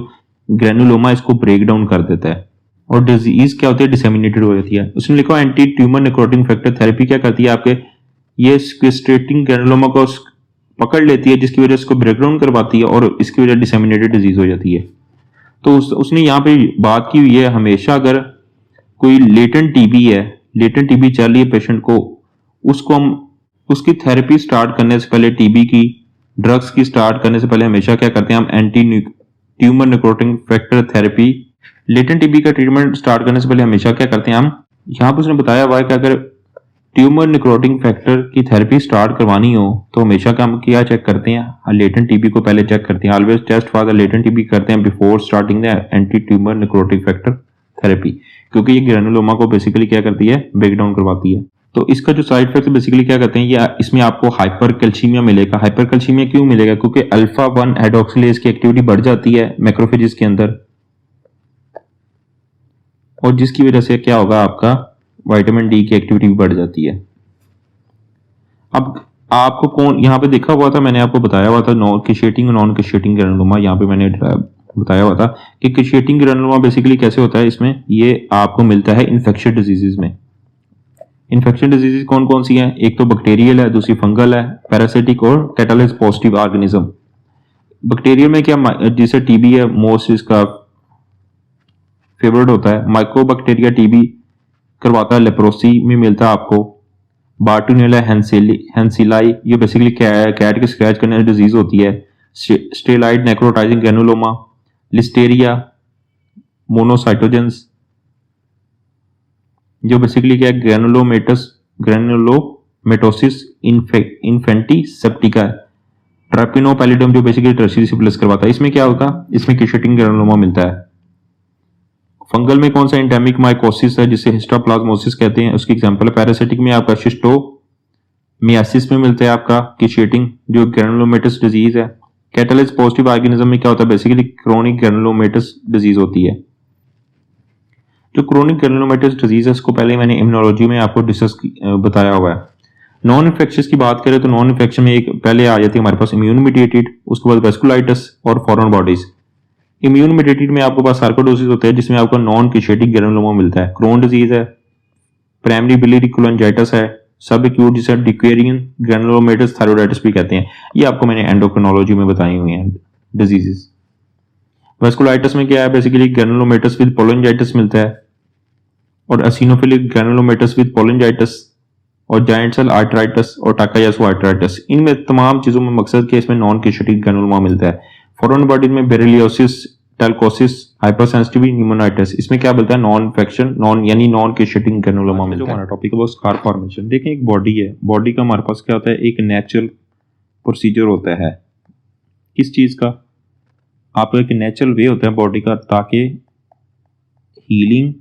ग्रैनुलोमा इसको ब्रेक डाउन कर देता है और डिजीज क्या होती है, डिसेमिनेटेड हो जाती है। उसने लिखा anti tumour necrotizing factor therapy क्या करती है, आपके ये स्क्विस्ट्रेटिंग ग्रैनुलोमा को पकड़ लेती है, जिसकी वजह से इसको ब्रेक डाउन करवाती है और इसकी वजह डिसेमिनेटेड डिजीज हो जाती है। तो उसने यहाँ पे बात की हुई है, हमेशा अगर कोई लेटेंट टीबी है, लेटेंट टीबी चल रही है पेशेंट को, उसको हम उसकी थेरेपी स्टार्ट करने से पहले, टीबी की ड्रग्स की स्टार्ट करने से पहले हमेशा क्या करते हैं, हम anti tumour necrotizing factor therapy, latent TB का ट्रीटमेंट स्टार्ट करने से पहले हमेशा क्या करते हैं हम, यहाँ पर उसने बताया हुआ है कि अगर ट्यूमर नेक्रोटिंग फैक्टर की थेरेपी स्टार्ट करवानी हो तो हमेशा हम क्या चेक करते हैं, लेटेंट टीबी को पहले चेक करते हैं। Always test for the latent TB करते हैं before starting the anti tumour necrotizing factor therapy, क्योंकि ये ग्रैनुलोमा को बेसिकली क्या करती है, ब्रेक डाउन करवाती है। तो इसका जो साइड इफेक्ट बेसिकली क्या करते हैं, ये इसमें आपको हाइपरकैल्सीमिया मिलेगा। हाइपरकैल्सीमिया क्यों मिलेगा, क्योंकि अल्फा 1 हाइड्रोक्सिलेज की एक्टिविटी बढ़ जाती है मैक्रोफेजेस के अंदर, और जिसकी वजह से क्या होगा, आपका विटामिन डी की एक्टिविटी भी बढ़ जाती है। अब आपको कौन यहाँ पे देखा हुआ था, मैंने आपको बताया हुआ था नॉन किशेटिंग ग्रैनुलोमा, यहाँ पे मैंने बताया हुआ था कि किशेटिंग ग्रैनुलोमा बेसिकली कैसे होता है। इसमें ये आपको मिलता है इन्फेक्शियस डिजीजेज में। इन्फेक्शन डिजीजेज कौन कौन सी हैं, एक तो बैक्टीरियल है, दूसरी फंगल है, पैरासिटिक और कैटालिस पॉजिटिव ऑर्गेनिज्म। बैक्टीरियल में क्या, जैसे टीबी है मोस्ट इसका फेवरेट होता है, माइक्रोबैक्टीरिया टीबी करवाता है, लेप्रोसी में मिलता है आपको, बार्टुनेला हैंसिलाई, ये बेसिकली कैट के स्क्रैच करने वाली डिजीज होती है, स्टेलाइड नेक्रोटाइजिंग ग्रैनुलोमा, लिस्टेरिया मोनोसाइटोजेंस, जो बेसिकली क्या है, ग्रैनुलोमेटोसिस इन्फेंटी सेप्टिका, ट्रैपिनोपैलिडम जो बेसिकली टर्शियरी सिफिलिस करवाता है। इसमें क्या होगा, इसमें किशेटिंग ग्रैनुलोमा मिलता है। फंगल में कौन सा, एंडेमिक माइकोसिस है जिसे हिस्टोप्लाज्मोसिस कहते हैं, उसकी एग्जांपल है। पैरासिटिक में आपका शिस्टोमियासिस में मिलता है आपका किशेटिंग जो ग्रैनुलोमेटस डिजीज है। कैटालिस पॉजिटिव ऑर्गेनिज्म में क्या होता है, बेसिकली क्रोनिक ग्रैनुलोमेटस डिजीज होती है। जो क्रोनिक ग्रैनुलोमेटस डिजीज है इसको पहले मैंने इम्यूनोलॉजी में आपको बताया हुआ है। नॉन इन्फेक्शियस की बात करें तो नॉन इन्फेक्शन में एक पहले आ जाती है हमारे पास इम्यून मीडिएटेड, उसके बाद वेस्कुलाइटिस और फॉरेन बॉडीज। इम्यून मीडिएटेड में आपके पास सार्कोइडोसिस होता है जिसमें आपको नॉन किशेटिक ग्रैनुलोमा मिलता है। क्रोन डिजीज है, प्राइमरी बिलियरी कोलांजाइटिस है, सब एक्यूट जिसे डिक्वेरियन ग्रैनुलोमेटस थायराइडाइटिस भी कहते हैं। ये आपको मैंने एंडोक्रिनोलॉजी में बताई हुई हैं डिजीजेस। वेस्कुलाइटिस में क्या है, बेसिकली ग्रैनुलोमेटस विद पोलेंजाइटिस मिलता है, और एसिनोफिलिक ग्रैनुलोमेटस विद पोलेंजाइटिस, और जायंट सेल आर्टराइटिस और टाकायासु आर्टराइटिस। इनमें तमाम चीजों में मकसद के इसमें नॉन किशेटिक ग्रैनुलोमा मिलता है। फॉरेन बॉडी में बेरिलियोसिस, टेलकोसिस, हाइपरसेंसिटिव न्यूमोनाइटिस, इसमें क्या मिलता है, नॉन इन्फेक्शन यानी नॉन किशेटिंग ग्रैनुलोमा मिलता है। हमारा टॉपिक है वो स्कार फॉर्मेशन। देखें एक बॉडी है, बॉडी का हमारे पास क्या होता है, एक नेचुरल प्रोसीजर होता है। किस चीज का, आपका एक नेचुरल वे होता है बॉडी का ताकि हीलिंग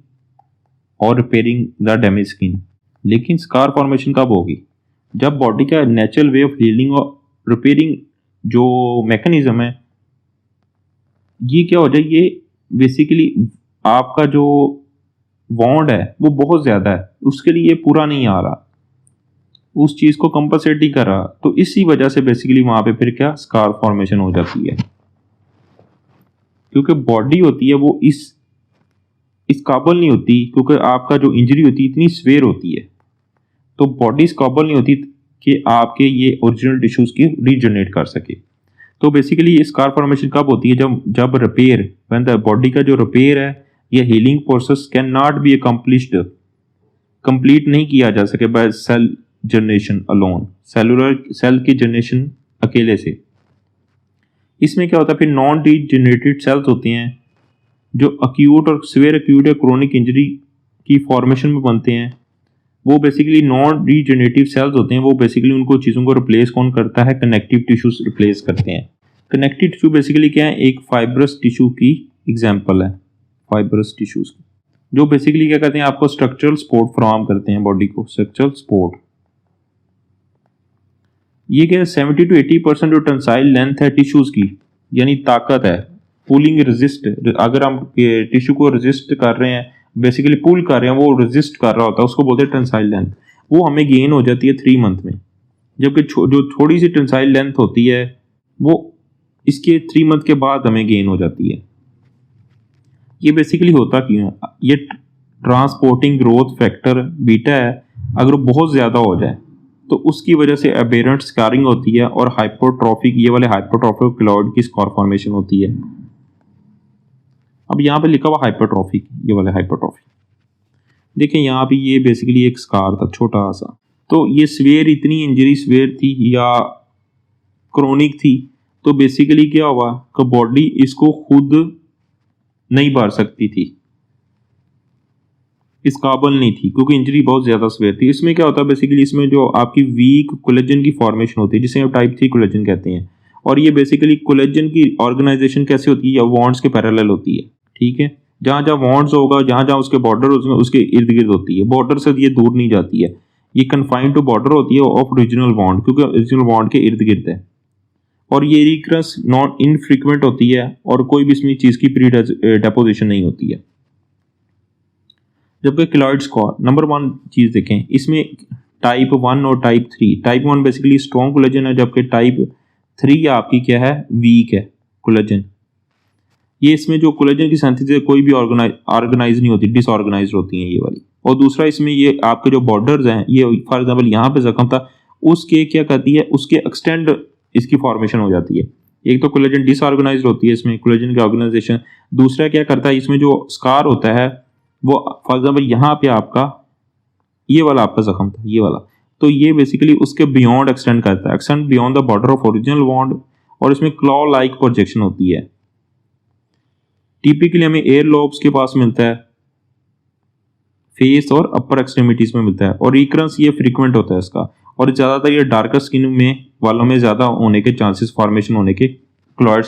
और रिपेयरिंग द डैमेज स्किन। लेकिन स्कार फॉर्मेशन कब होगी, जब बॉडी का नेचुरल वे ऑफ हीलिंग और रिपेयरिंग जो मैकेनिज्म है ये क्या हो जाए, ये बेसिकली आपका जो वॉन्ड है वो बहुत ज्यादा है, उसके लिए ये पूरा नहीं आ रहा, उस चीज को कंपनसेट नहीं कर रहा, तो इसी वजह से बेसिकली वहां पे फिर क्या स्कार फॉर्मेशन हो जाती है। क्योंकि बॉडी होती है वो इस काबल नहीं होती, क्योंकि आपका जो इंजरी होती है इतनी स्वेयर होती है, तो बॉडी इस काबल नहीं होती कि आपके ये ओरिजिनल टिश्यूज की रीजनरेट कर सके। तो बेसिकली स्कार फॉर्मेशन कब होती है? जब रिपेयर, व्हेन द बॉडी का जो रिपेयर है या healing process can not be accomplished, complete नहीं किया जा सके by cell generation alone, cellular cell की जनरेशन अकेले से। इसमें क्या होता है फिर नॉन रीजनरेटेड सेल्स होते हैं जो अक्यूट और सिवियर अक्यूट या क्रोनिक इंजरी की फॉर्मेशन में बनते हैं। वो बेसिकली नॉन रीजनरेटिव सेल्स होते हैं। वो बेसिकली उनको चीज़ों को रिप्लेस कौन करता है? कनेक्टिव टिश्यूज रिप्लेस करते हैं। कनेक्टिव टिश्यू बेसिकली क्या है? एक फाइब्रस टिश्यू की एग्जांपल है, फाइब्रस टिश्यूज जो बेसिकली क्या करते हैं? आपको स्ट्रक्चरल सपोर्ट फ्राहम करते हैं बॉडी को, स्ट्रक्चरल सपोर्ट। ये क्या है? 70 to 80% जो टेंसाइल लेंथ है टिश्यूज की, यानी ताकत है, पुलिंग रेजिस्ट, अगर हम टिश्यू को रेजिस्ट कर रहे हैं, बेसिकली पुल कर रहे हैं, वो रेजिस्ट कर रहा होता है, उसको बोलते हैं टेंसाइल लेंथ। वो हमें गेन हो जाती है 3 मंथ में, जबकि जो थोड़ी सी टेंसाइल लेंथ होती है वो इसके 3 मंथ के बाद हमें गेन हो जाती है। ये बेसिकली होता क्यों है? ये ट्रांसपोर्टिंग ग्रोथ फैक्टर बीटा है, अगर वो बहुत ज़्यादा हो जाए तो उसकी वजह से एबेरेंट स्कारिंग होती है और हाइपोट्रोफिक, ये वाले हाइपोट्रोफिक क्लॉइड की स्कार फॉर्मेशन होती है। अब यहाँ पे लिखा हुआ हाइपोट्रोफिक, ये वाले हाइपोट्रोफिक देखें यहाँ पे, ये बेसिकली एक स्कार था छोटा सा। तो ये स्वेयर, इतनी इंजरी स्वेयर थी या क्रोनिक थी, तो बेसिकली क्या हुआ कि बॉडी इसको खुद नहीं भर सकती थी, इस काबल नहीं थी, क्योंकि इंजरी बहुत ज़्यादा स्वेयर थी। इसमें क्या होता है बेसिकली, इसमें जो आपकी वीक कोलेजन की फॉर्मेशन होती है जिसे हम टाइप 3 कोलेजन कहते हैं। और ये बेसिकली कोलेजन की ऑर्गेनाइजेशन कैसे होती है? या वॉन्ड्स के पैरेलल होती है, ठीक है। जहाँ जहाँ वॉन्ड्स होगा, जहाँ जहाँ उसके बॉर्डर उसके इर्द गिर्द होती है, बॉर्डर से ये दूर नहीं जाती है, ये कन्फाइंड टू बॉर्डर होती है ऑफ ओरिजिनल बॉन्ड, क्योंकि ओरिजिनल बॉन्ड के इर्द गिर्द है। और ये रिकरेंस नॉन इनफ्रीक्वेंट होती है और कोई भी इसमें चीज़ की प्री डेपोजिशन नहीं होती है। जबकि क्लॉइड स्कार नंबर 1 चीज़ देखें, इसमें टाइप 1 और type 3। Type 1 basically strong collagen है, जबकि टाइप 3 आपकी क्या है? वीक है कोलेजन। ये इसमें जो कोलेजन की सिंथेसिस कोई भी ऑर्गेनाइज नहीं होती, डिसऑर्गेनाइज होती हैं ये वाली। और दूसरा इसमें ये आपके जो बॉर्डर्स हैं, ये फॉर एग्जांपल यहाँ पे जख्म था, उसके क्या करती है? उसके एक्सटेंड इसकी फॉर्मेशन हो जाती है। एक तो कोलेजन डिसऑर्गेनाइज होती है इसमें, कोलेजन की ऑर्गेनाइजेशन। दूसरा क्या करता है? इसमें जो स्कार होता है वो फॉर एग्जांपल यहाँ पे आपका ये वाला आपका जख्म था, ये वाला, तो ये बेसिकली उसके बियॉन्ड एक्सटेंड करता है, extend beyond the border of original bond. और इसमें क्लॉ लाइक प्रोजेक्शन होती है। टिपिकली हमें एयर लोब्स के पास मिलता है, फेस और अपर एक्सट्रीमिटीज में मिलता है, और रिकरेंस ये फ्रीक्वेंट होता है इसका। और ज़्यादातर ये डार्कर स्किन में वालों में ज़्यादा होने के चांसेस, फॉर्मेशन होने के क्लॉइड्स